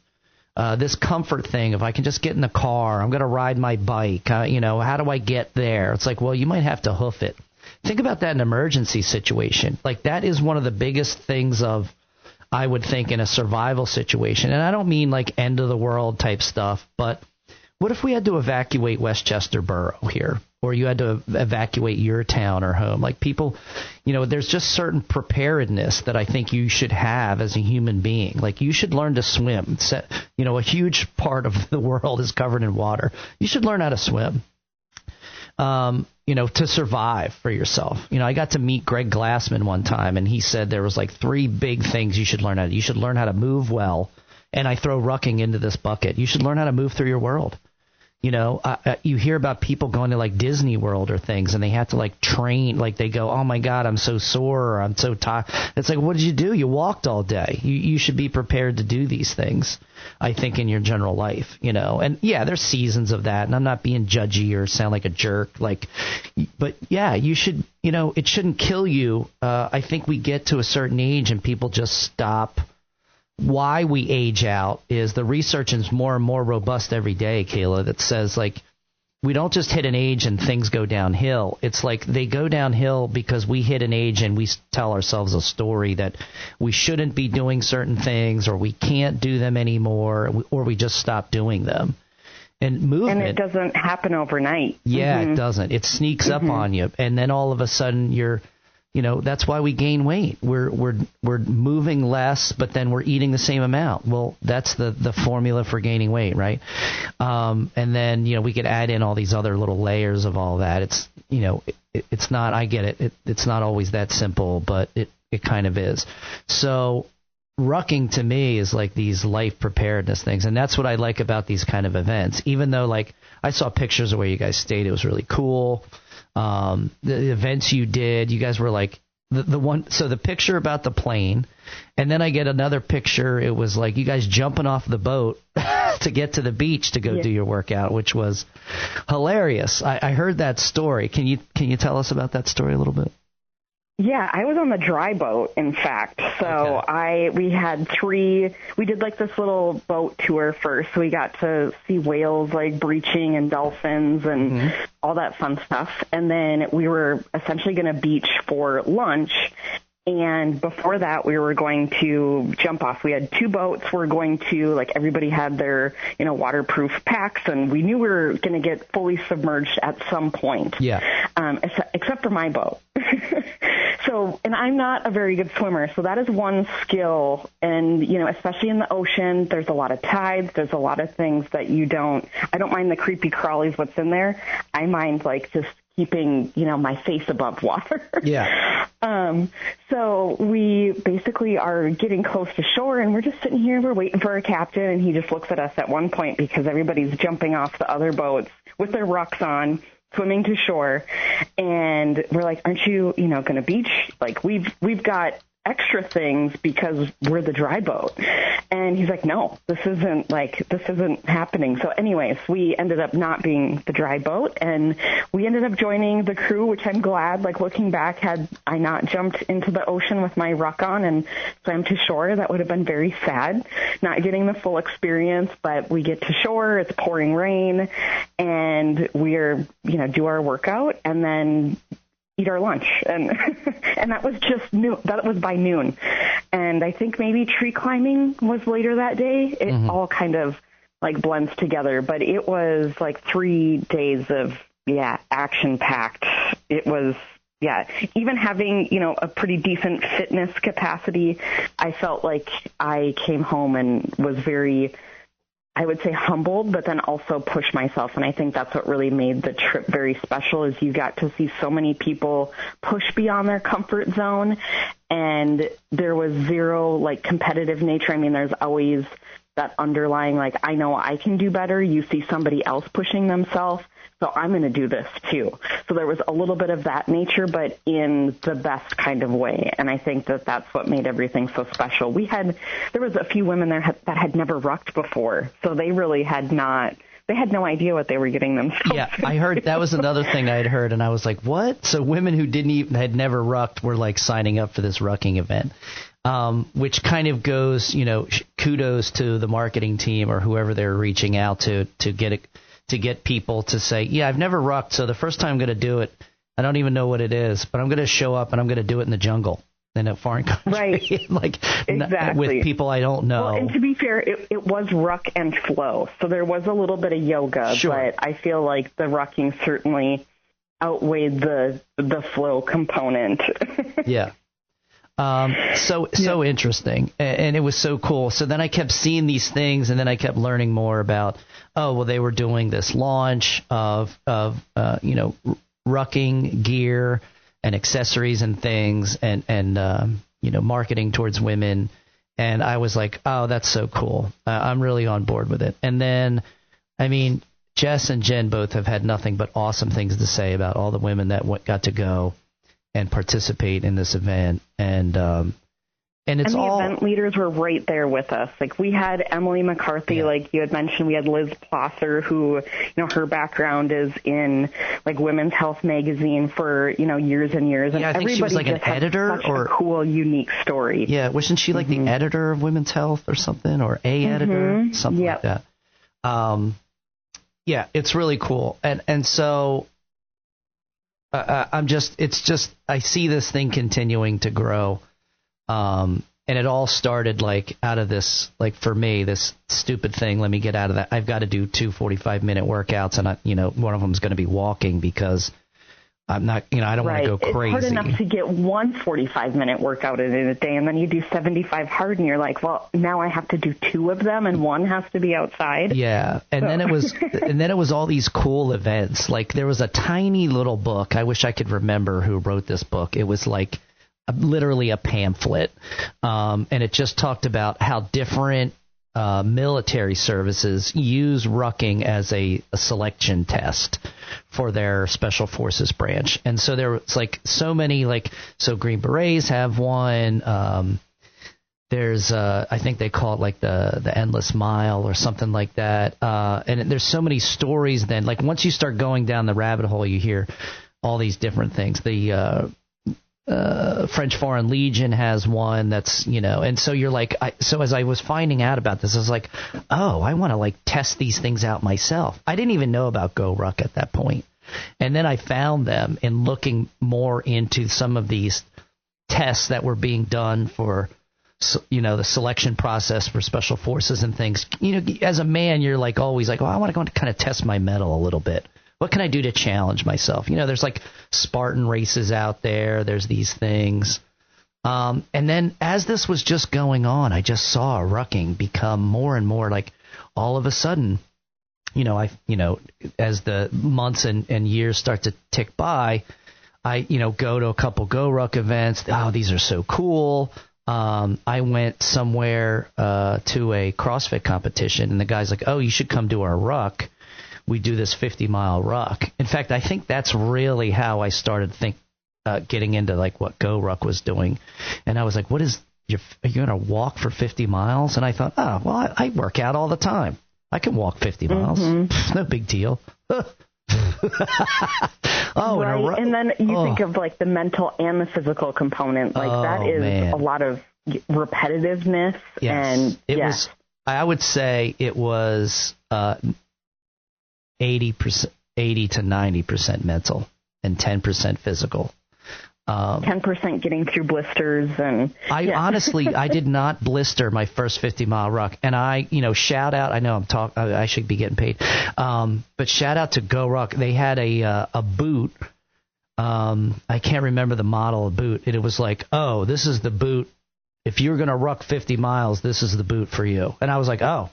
This comfort thing, if I can just get in the car, I'm going to ride my bike. How do I get there? It's like, well, you might have to hoof it. Think about that in an emergency situation. Like that is one of the biggest things of, I would think, in a survival situation. And I don't mean like end of the world type stuff, but what if we had to evacuate Westchester Borough here, or you had to evacuate your town or home? Like people, there's just certain preparedness that I think you should have as a human being. Like you should learn to swim. A huge part of the world is covered in water. You should learn how to swim. To survive for yourself. I got to meet Greg Glassman one time, and he said there was like 3 big things you should learn how to do. You should learn how to move well, and I throw rucking into this bucket. You should learn how to move through your world. You hear about people going to like Disney World or things, and they have to like train, like they go, oh my God, I'm so sore, or I'm so tired. It's like, what did you do? You walked all day. You should be prepared to do these things, I think, in your general life, and there's seasons of that, and I'm not being judgy or sound like a jerk, but you should, it shouldn't kill you. I think we get to a certain age and people just stop. Why we age out is the research is more and more robust every day, Kayla, that says like we don't just hit an age and things go downhill. It's like they go downhill because we hit an age and we tell ourselves a story that we shouldn't be doing certain things, or we can't do them anymore, or we just stop doing them. And movement. And it doesn't happen overnight. Yeah, It doesn't. It sneaks up on you, and then all of a sudden you're that's why we gain weight. We're moving less, but then we're eating the same amount. Well, that's the formula for gaining weight, right? And then, we could add in all these other little layers of all that. It's, it's not, I get it. It's not always that simple, but it kind of is. So rucking to me is like these life preparedness things. And that's what I like about these kind of events, even though like I saw pictures of where you guys stayed. It was really cool. The events you did, you guys were like the one. So the picture about the plane, and then I get another picture. It was like you guys jumping off the boat to get to the beach to go do your workout, which was hilarious. I heard that story. Can you tell us about that story a little bit? Yeah, I was on the dry boat, in fact. So we did like this little boat tour first. So we got to see whales like breaching and dolphins and all that fun stuff. And then we were essentially going to beach for lunch. And before that, we were going to jump off. We had 2 boats. We're going to, like, everybody had their, waterproof packs, and we knew we were going to get fully submerged at some point. Yeah. Except for my boat. So, and I'm not a very good swimmer, so that is one skill. And, especially in the ocean, there's a lot of tides. There's a lot of things that I don't mind the creepy crawlies, what's in there. I mind, like, just keeping, my face above water. Yeah. So we basically are getting close to shore, and we're just sitting here, we're waiting for our captain, and he just looks at us at one point because everybody's jumping off the other boats with their rucks on, swimming to shore, and we're like, aren't you, going to beach? Like, we've got extra things because we're the dry boat. And he's like, no, this isn't happening. So anyways, we ended up not being the dry boat, and we ended up joining the crew, which I'm glad, like looking back, had I not jumped into the ocean with my ruck on and swam to shore, that would have been very sad, not getting the full experience. But we get to shore, it's pouring rain, and we're, do our workout and then eat our lunch. And and that was just noon. That was by noon. And I think maybe tree climbing was later that day. It all kind of like blends together, but it was like 3 days of, action packed. It was, even having, a pretty decent fitness capacity, I felt like I came home and was very, I would say, humbled, but then also pushed myself. And I think that's what really made the trip very special, is you got to see so many people push beyond their comfort zone. And there was zero like competitive nature. I mean, there's always that underlying, like, I know I can do better. You see somebody else pushing themselves, so I'm going to do this too. So there was a little bit of that nature, but in the best kind of way. And I think that that's what made everything so special. There was a few women there that had never rucked before, so they really had no idea what they were getting themselves into. I heard that was another thing I had heard, and I was like, what? So women who had never rucked were like signing up for this rucking event. Which kind of goes, kudos to the marketing team or whoever they're reaching out to get people to say, yeah, I've never rucked, so the first time I'm going to do it, I don't even know what it is, but I'm going to show up and I'm going to do it in the jungle in a foreign country. Right. Like, exactly. With people I don't know. Well, and to be fair, it was ruck and flow, so there was a little bit of yoga, but I feel like the rucking certainly outweighed the flow component. Yeah. So interesting, and it was so cool. So then I kept seeing these things, and then I kept learning more about, they were doing this launch of rucking gear and accessories and things, and marketing towards women. And I was like, oh, that's so cool. I'm really on board with it. And then, I mean, Jess and Jen both have had nothing but awesome things to say about all the women that got to go and participate in this event, and the event leaders were right there with us. Like, we had Emily McCarthy, like you had mentioned. We had Liz Plosser, who, her background is in like Women's Health magazine for years and years. And I think she was like an editor or a cool, unique story. Yeah, wasn't she like the editor of Women's Health or something, or editor, something like that? Yeah, it's really cool, and so. I see this thing continuing to grow. And it all started like out of this, like for me, this stupid thing. Let me get out of that. I've got to do 2 45-minute workouts, and one of them is going to be walking because I'm not, I don't want to go crazy. It's hard enough to get one 45-minute workout in a day, and then you do 75 hard, and you're like, well, now I have to do 2 of them, and one has to be outside. Yeah, and then it was all these cool events. Like there was a tiny little book. I wish I could remember who wrote this book. It was like literally a pamphlet, and it just talked about how different military services use rucking as a selection test for their special forces branch. And so there was like so many, like, so Green Berets have one. There's I think they call it like the Endless Mile or something like that. And there's so many stories then. Like once you start going down the rabbit hole, you hear all these different things. The French Foreign Legion has one that's, and so you're like, so as I was finding out about this, I was like, oh, I want to like test these things out myself. I didn't even know about Go Ruck at that point. And then I found them in looking more into some of these tests that were being done for, the selection process for special forces and things. As a man, you're like always like, oh, I want to go and kind of test my mettle a little bit. What can I do to challenge myself? There's like Spartan races out there. There's these things. And then as this was just going on, I just saw rucking become more and more like all of a sudden, as the months and years start to tick by, I, go to a couple Go Ruck events. Oh, these are so cool. I went somewhere to a CrossFit competition, and the guy's like, oh, you should come to our ruck. We do this 50-mile ruck. In fact, I think that's really how I started getting into like what Go Ruck was doing. And I was like, are you going to walk for 50 miles? And I thought, oh, well, I work out all the time. I can walk 50 miles. No big deal. Right. And then you think of like the mental and the physical component. Like that is a lot of repetitiveness. Yes. And it was, I would say it was 80 to 90% mental and 10% physical. 10% getting through blisters. And honestly, I did not blister my first 50-mile ruck. And I, shout out, I know I should be getting paid. But shout out to Go Ruck. They had a boot. I can't remember the model of boot. It was like, oh, this is the boot. If you're going to ruck 50 miles, this is the boot for you. And I was like, oh,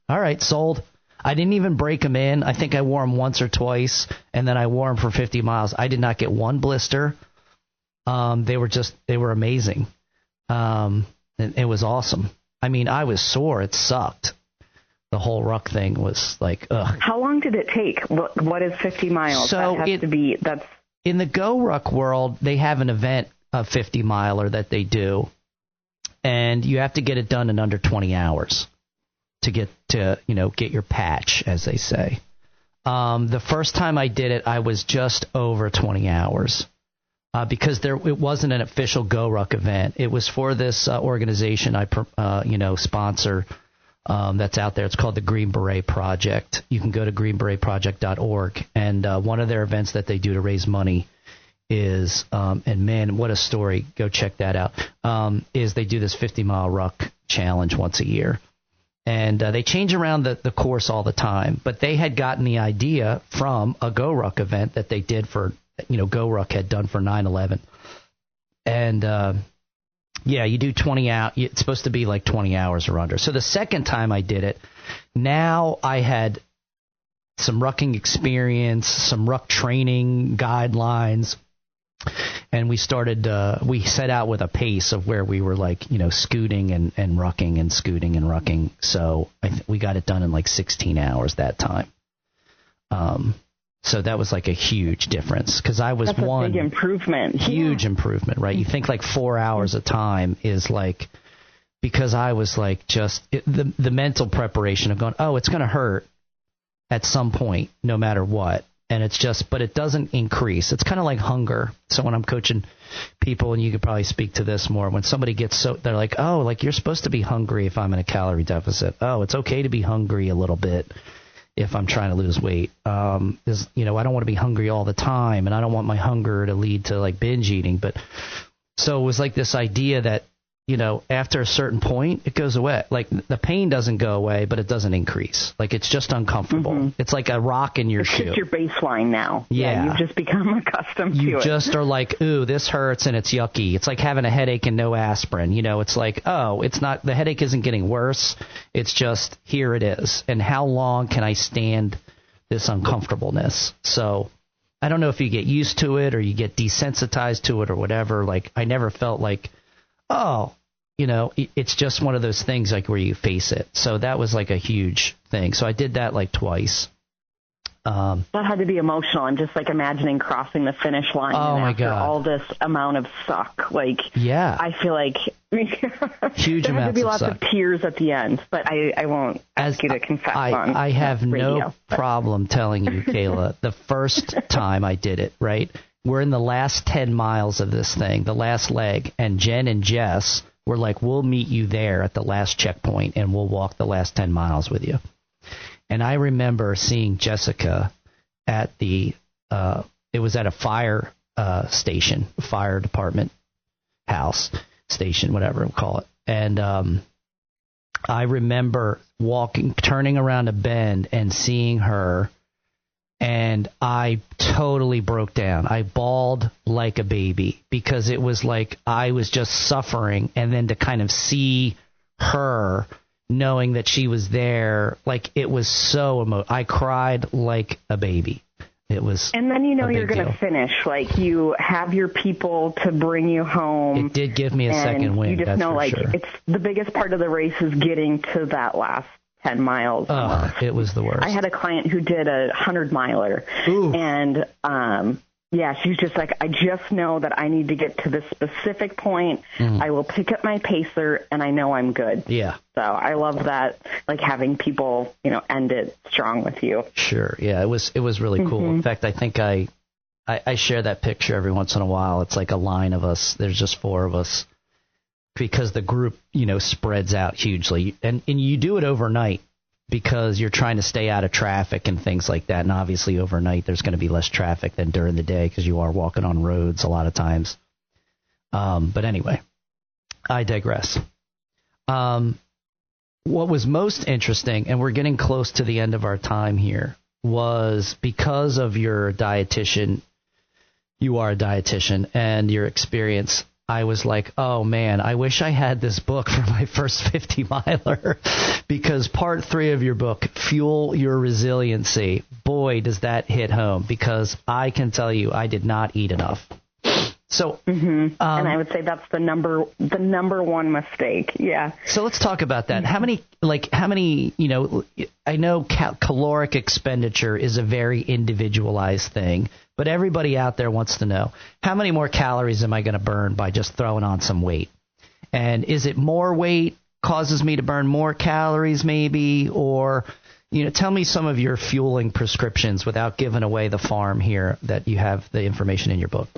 all right, sold. I didn't even break them in. I think I wore them once or twice, and then I wore them for 50 miles. I did not get one blister. They were amazing. It was awesome. I mean, I was sore. It sucked. The whole ruck thing was like, ugh. How long did it take? What is 50 miles? So that's in the Go Ruck world, they have an event, a 50-miler that they do, and you have to get it done in under 20 hours. To get your patch, as they say. The first time I did it, I was just over 20 hours because it wasn't an official Go Ruck event. It was for this organization I sponsor that's out there. It's called the Green Beret Project. You can go to greenberetproject.org, and one of their events that they do to raise money is, and man, what a story! Go check that out. Is they do this 50-mile ruck challenge once a year. And they change around the course all the time. But they had gotten the idea from a Go Ruck event that they did for, Go Ruck had done for 9/11. And, you do 20 hours. It's supposed to be like 20 hours or under. So the second time I did it, now I had some rucking experience, some ruck training guidelines. And we set out with a pace of where we were like, scooting and rucking and scooting and rucking. So we got it done in like 16 hours that time. So that was like a huge difference because I was That's a big improvement. Huge improvement, right? You think like 4 hours a time is like, because I was like the mental preparation of going, oh, it's going to hurt at some point, no matter what. And but it doesn't increase. It's kind of like hunger. So when I'm coaching people, and you could probably speak to this more, when somebody they're like, oh, like you're supposed to be hungry if I'm in a calorie deficit. Oh, it's okay to be hungry a little bit if I'm trying to lose weight. I don't want to be hungry all the time, and I don't want my hunger to lead to like binge eating. But so it was like this idea that after a certain point, it goes away. Like the pain doesn't go away, but it doesn't increase. Like it's just uncomfortable. Mm-hmm. It's like a rock in your shoe. It's just your baseline now. Yeah. You've just become accustomed to it. You just are like, ooh, this hurts and it's yucky. It's like having a headache and no aspirin. It's like, oh, it's not, the headache isn't getting worse. It's just, here it is. And how long can I stand this uncomfortableness? So I don't know if you get used to it or you get desensitized to it or whatever. Like I never felt like, oh, it's just one of those things like where you face it. So that was like a huge thing. So I did that like twice. That had to be emotional. I'm just like imagining crossing the finish line. Oh my God. All this amount of suck. Like, yeah, I feel like huge there had to be lots of of tears at the end, but I won't ask you to confess on I have radio, no problem telling you, Kayla, the first time I did it, right? We're in the last 10 miles of this thing, the last leg, and Jen and Jess were like, we'll meet you there at the last checkpoint and we'll walk the last 10 miles with you. And I remember seeing Jessica at it was at a fire station, fire department house station, whatever we'll call it. And I remember turning around a bend and seeing her, and I totally broke down. I bawled like a baby because it was like I was just suffering, and then to kind of see her knowing that she was there, like it was so emotional. I cried like a baby. It was, and then you're going to finish. Like you have your people to bring you home. It did give me a second wind. You just know, like sure. It's the biggest part of the race is getting to that last 10 miles. It was the worst. I had a client who did a 100-miler, and she's just like, I just know that I need to get to this specific point. I will pick up my pacer, and I know I'm good. Yeah. So I love that, like having people, end it strong with you. Sure. Yeah, it was really cool. In fact, I think I share that picture every once in a while. It's like a line of us. There's just 4 of us because the group, spreads out hugely. And you do it overnight because you're trying to stay out of traffic and things like that. And obviously overnight there's going to be less traffic than during the day because you are walking on roads a lot of times. But anyway, I digress. What was most interesting, and we're getting close to the end of our time here, was because of your dietitian, you are a dietitian, and your experience, I was like, oh man, I wish I had this book for my first 50 miler, because part 3 of your book, Fuel Your Resiliency, boy, does that hit home, because I can tell you I did not eat enough. So, and I would say that's the number one mistake. Yeah. So let's talk about that. How many, I know caloric expenditure is a very individualized thing, but everybody out there wants to know, how many more calories am I going to burn by just throwing on some weight? And is it more weight causes me to burn more calories maybe? Or, tell me some of your fueling prescriptions without giving away the farm here that you have the information in your book.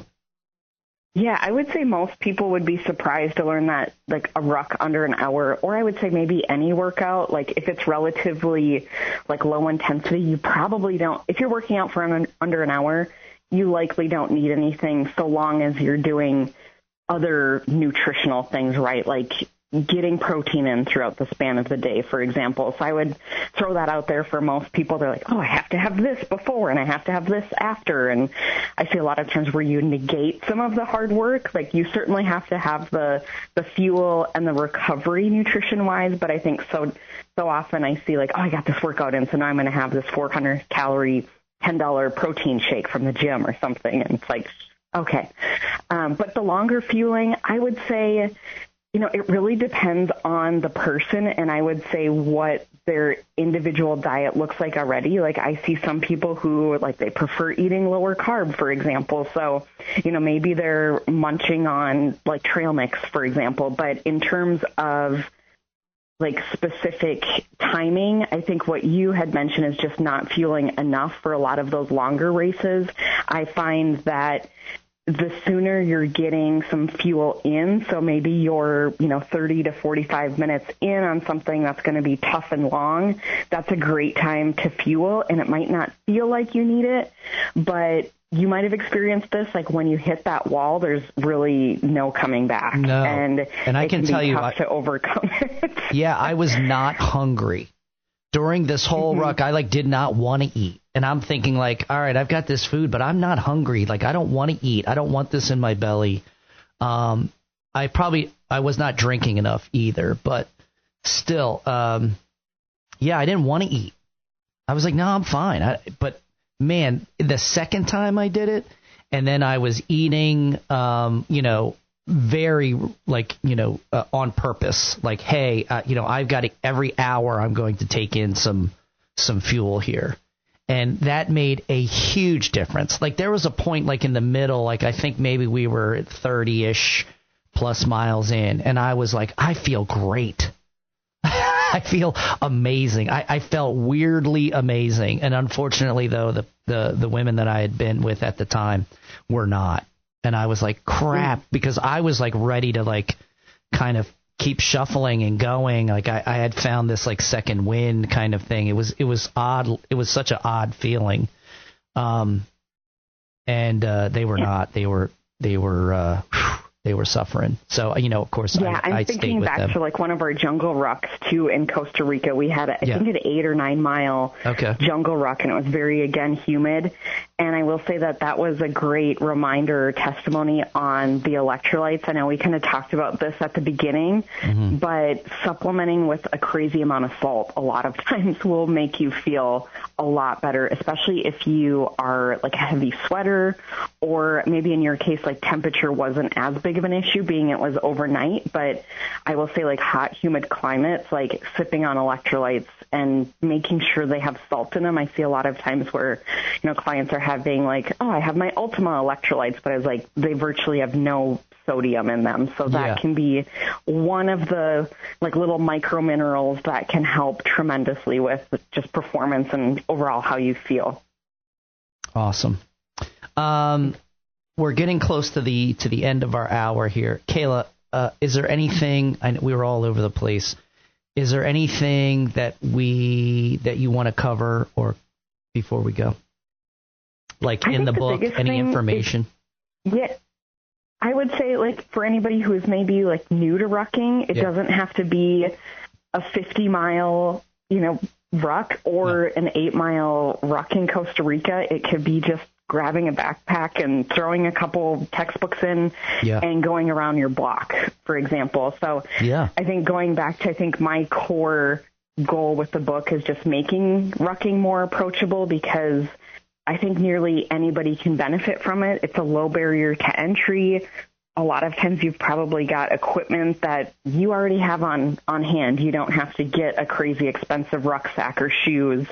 Yeah, I would say most people would be surprised to learn that, like, a ruck under an hour, or I would say maybe any workout, like, if it's relatively, like, low intensity, you probably don't, if you're working out for under an hour, you likely don't need anything so long as you're doing other nutritional things right, like getting protein in throughout the span of the day, for example. So I would throw that out there for most people. They're like, oh, I have to have this before and I have to have this after. And I see a lot of times where you negate some of the hard work. Like you certainly have to have the fuel and the recovery nutrition-wise, but I think so often I see like, oh, I got this workout in, so now I'm going to have this 400-calorie $10 protein shake from the gym or something. And it's like, okay. But the longer fueling, I would say, it really depends on the person, and I would say what their individual diet looks like already. Like I see some people who they prefer eating lower carb, for example. So, maybe they're munching on like trail mix, for example. But in terms of like specific timing, I think what you had mentioned is just not fueling enough for a lot of those longer races. I find that the sooner you're getting some fuel in. So maybe you're, 30 to 45 minutes in on something that's going to be tough and long. That's a great time to fuel, and it might not feel like you need it, but you might have experienced this, like when you hit that wall, there's really no coming back. No. And I can tell you, tough to overcome it. Yeah, I was not hungry. During this whole ruck, I did not want to eat. And I'm thinking all right, I've got this food, but I'm not hungry. I don't want to eat. I don't want this in my belly. I was not drinking enough either, but still, I didn't want to eat. I was like, no, I'm fine. But man, the second time I did it, and then I was eating, very on purpose, hey, I've got every hour I'm going to take in some fuel here. And that made a huge difference. There was a point in the middle, I think maybe we were 30-ish plus miles in, and I was I feel great. I feel amazing. I felt weirdly amazing. And unfortunately, though, the women that I had been with at the time were not. And I was like, crap, because I was ready to kind of keep shuffling and going. I had found this second wind kind of thing. It was odd. It was such an odd feeling. And they were not. They were suffering. So, of course, I stayed with them. I'm thinking back to one of our jungle rucks too in Costa Rica. We had I think an 8 or 9 mile jungle ruck, and it was very, again, humid. And I will say that was a great reminder, testimony on the electrolytes. I know we kind of talked about this at the beginning, but supplementing with a crazy amount of salt a lot of times will make you feel a lot better, especially if you are a heavy sweater, or maybe in your case, temperature wasn't as big of an issue, being it was overnight. But I will say hot, humid climates, sipping on electrolytes and making sure they have salt in them. I see a lot of times where, clients are having I have my Ultima electrolytes, but I was they virtually have no sodium in them. So that can be one of the little micro minerals that can help tremendously with just performance and overall how you feel. Awesome. We're getting close to the end of our hour here. Kayla, is there anything, we were all over the place, is there anything that you want to cover or before we go? In the book, any information? I would say for anybody who is maybe new to rucking, it doesn't have to be a 50-mile, ruck or an 8-mile ruck in Costa Rica. It could be just grabbing a backpack and throwing a couple textbooks in and going around your block, for example. So I think going back to, my core goal with the book is just making rucking more approachable, because I think nearly anybody can benefit from it. It's a low barrier to entry. A lot of times you've probably got equipment that you already have on hand. You don't have to get a crazy expensive rucksack or shoes.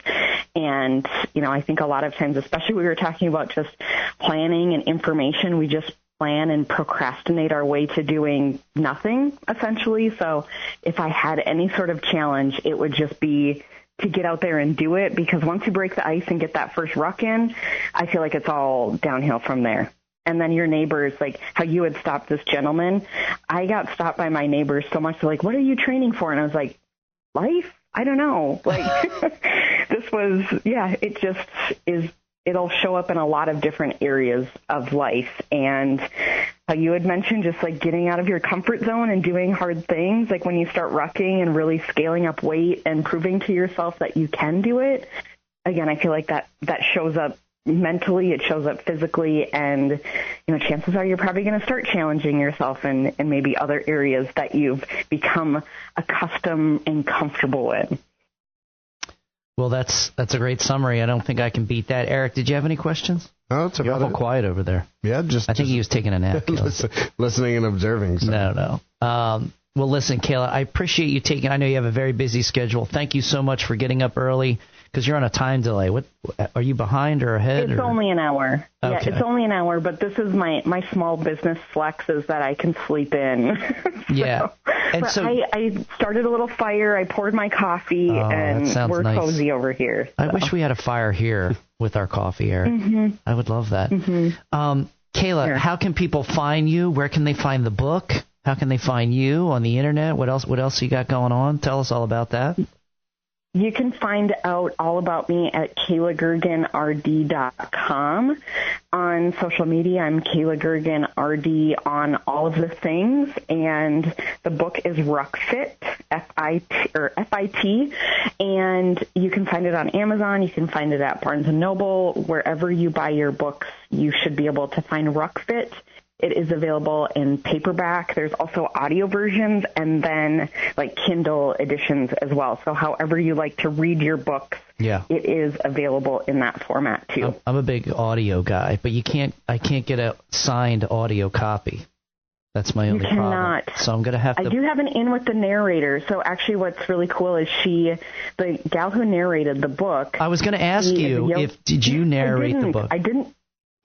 And, I think a lot of times, especially we were talking about just planning and information, we just plan and procrastinate our way to doing nothing, essentially. So if I had any sort of challenge, it would just be to get out there and do it, because once you break the ice and get that first ruck in, I feel like it's all downhill from there. And then your neighbors, how you had stopped this gentleman, I got stopped by my neighbors so much. They're what are you training for? And I was like, life? I don't know. This was, it just is, it'll show up in a lot of different areas of life. And how you had mentioned, just getting out of your comfort zone and doing hard things, when you start rucking and really scaling up weight and proving to yourself that you can do it. Again, I feel like that shows up mentally, it shows up physically, and chances are you're probably going to start challenging yourself in maybe other areas that you've become accustomed and comfortable in. Well, that's a great summary. I don't think I can beat that. Eric, did you have any questions? No, it's about You're awful quiet over there. Yeah, I think he was taking a nap. Listening and observing. So. No. Well, listen, Kayla, I appreciate you taking. I know you have a very busy schedule. Thank you so much for getting up early, because you're on a time delay. What are you behind or ahead? It's only an hour. Okay. Yeah, it's only an hour, but this is my small business flex, is that I can sleep in. Yeah. And so I started a little fire. I poured my coffee, and we're nice. Cozy over here. So. I wish we had a fire here with our coffee, Eric. I would love that. Kayla, Sure. How can people find you? Where can they find the book? How can they find you on the internet? What else you got going on? Tell us all about that. You can find out all about me at KaylaGirgenRD.com. On social media, I'm Kayla Girgen RD on all of the things, and the book is Ruck Fit, F-I-T, and you can find it on Amazon. You can find it at Barnes & Noble. Wherever you buy your books, you should be able to find Ruck Fit. It is available in paperback. There's also audio versions and then like Kindle editions as well. So however you like to read your books, it is available in that format too. I'm a big audio guy, but I can't get a signed audio copy. That's my only problem. So I'm going to have to... I do have an in with the narrator. So actually what's really cool is the gal who narrated the book... I was going to ask you, did you narrate the book? I didn't.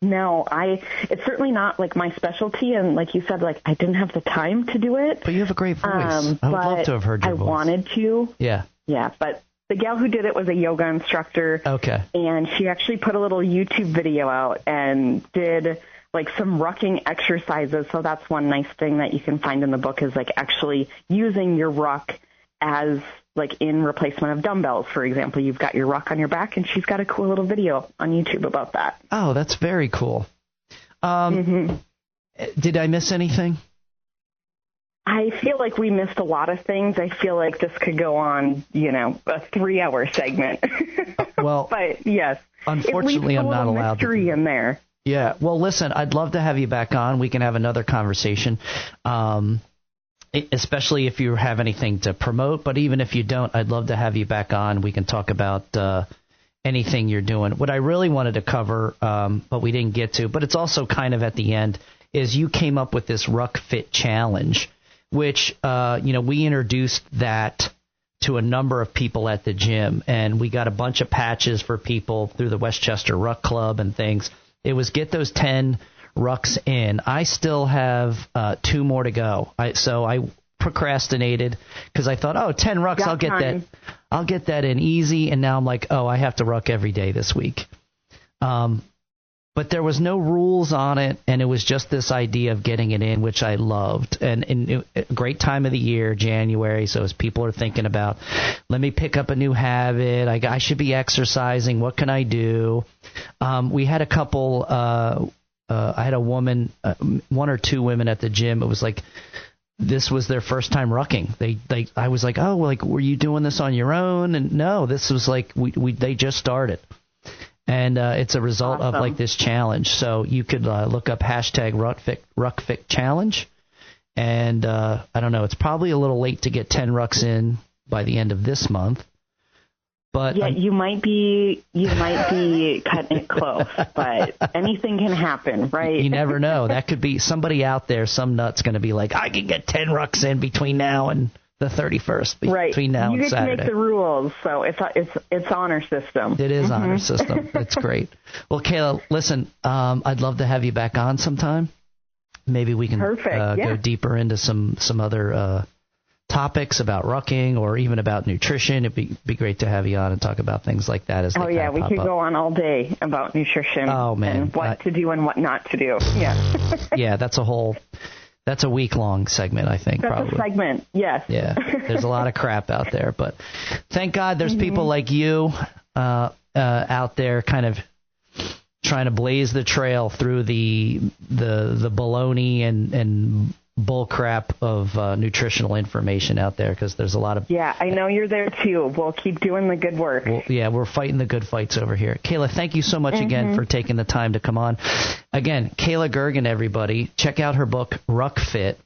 No, it's certainly not like my specialty, and like you said, like I didn't have the time to do it. But you have a great voice. I would love to have heard your voice. I wanted to. Yeah. Yeah, but the gal who did it was a yoga instructor. Okay. And she actually put a little YouTube video out and did like some rucking exercises. So that's one nice thing that you can find in the book is like actually using your ruck as like in replacement of dumbbells, for example. You've got your ruck on your back, and she's got a cool little video on YouTube about that. Oh, that's very cool. Did I miss anything? I feel like we missed a lot of things. I feel like this could go on, a 3-hour segment. Well, but yes, unfortunately, I'm not allowed to. In there. Yeah. Well, listen, I'd love to have you back on. We can have another conversation. Especially if you have anything to promote, but even if you don't, I'd love to have you back on. We can talk about anything you're doing. What I really wanted to cover, but we didn't get to, but it's also kind of at the end, is you came up with this Ruck Fit challenge, which, we introduced that to a number of people at the gym, and we got a bunch of patches for people through the Westchester Ruck Club and things. It was get those 10 rucks in. I still have 2 more to go. So I procrastinated because I thought, 10 rucks, I'll get that in easy. And now I'm like, I have to ruck every day this week. But there was no rules on it, and it was just this idea of getting it in, which I loved. And a great time of the year, January, so as people are thinking about, let me pick up a new habit, I should be exercising, what can I do? We had a couple... I had a woman, 1 or 2 women at the gym. It was like this was their first time rucking. I was like, were you doing this on your own? And no, this was like they just started, and it's a result of like this challenge. So you could look up hashtag Ruck Fit challenge, and I don't know. It's probably a little late to get 10 rucks in by the end of this month. But yeah, you might be cutting it close, but anything can happen, right? You never know. That could be somebody out there, some nut's going to be like, I can get 10 rucks in between now and the 31st, right. Between now and Saturday. You get to make the rules, so it's honor system. It is honor system. It's great. Well, Kayla, listen, I'd love to have you back on sometime. Maybe we can go deeper into some other topics about rucking or even about nutrition. It'd be great to have you on and talk about things like that as they we could go on all day about nutrition. Oh, man. And what to do and what not to do. Yeah. Yeah, that's a week-long segment, I think. That's a segment, yes. Yeah, there's a lot of crap out there, but thank God there's people like you out there kind of trying to blaze the trail through the baloney and bull crap of nutritional information out there, because there's a lot of... Yeah, I know you're there too. We'll keep doing the good work. We're fighting the good fights over here. Kayla, thank you so much again for taking the time to come on. Again, Kayla Girgen, everybody. Check out her book, Ruck Fit.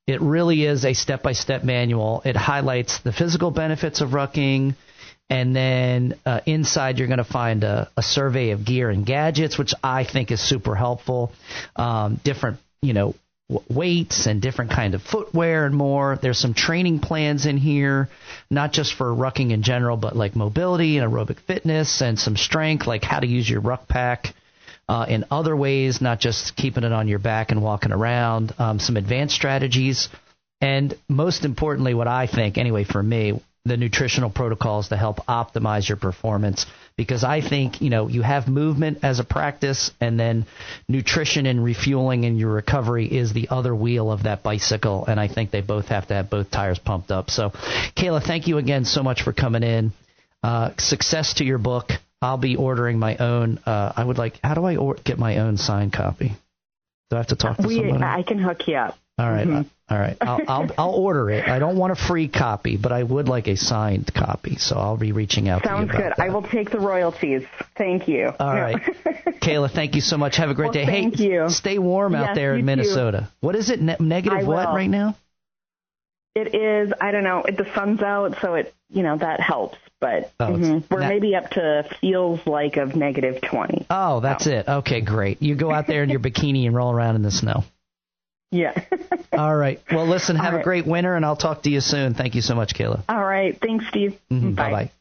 It really is a step-by-step manual. It highlights the physical benefits of rucking, and then inside you're going to find a survey of gear and gadgets, which I think is super helpful. Different, weights and different kind of footwear and more. There's some training plans in here, not just for rucking in general, but like mobility and aerobic fitness and some strength, like how to use your ruck pack in other ways, not just keeping it on your back and walking around, some advanced strategies. And most importantly, what I think, anyway, for me, the nutritional protocols to help optimize your performance. Because I think, you have movement as a practice, and then nutrition and refueling and your recovery is the other wheel of that bicycle. And I think they both have to have both tires pumped up. So, Kayla, thank you again so much for coming in. Success to your book. I'll be ordering my own. How do I get my own signed copy? Do I have to talk to somebody? I can hook you up. All right. Mm-hmm. All right. I'll order it. I don't want a free copy, but I would like a signed copy. So I'll be reaching out to you about Sounds good. that. I will take the royalties. Thank you. All right. Kayla, thank you so much. Have a great day. Thank you. Stay warm out there in Minnesota. Too. What is it? Negative what right now? It is, I don't know. The sun's out, so that helps. But we're maybe up to feels like of negative 20. Oh, that's it. Okay, great. You go out there in your bikini and roll around in the snow. Yeah. All right. Well, listen, have a great winter, and I'll talk to you soon. Thank you so much, Kayla. All right. Thanks, Steve. Bye-bye.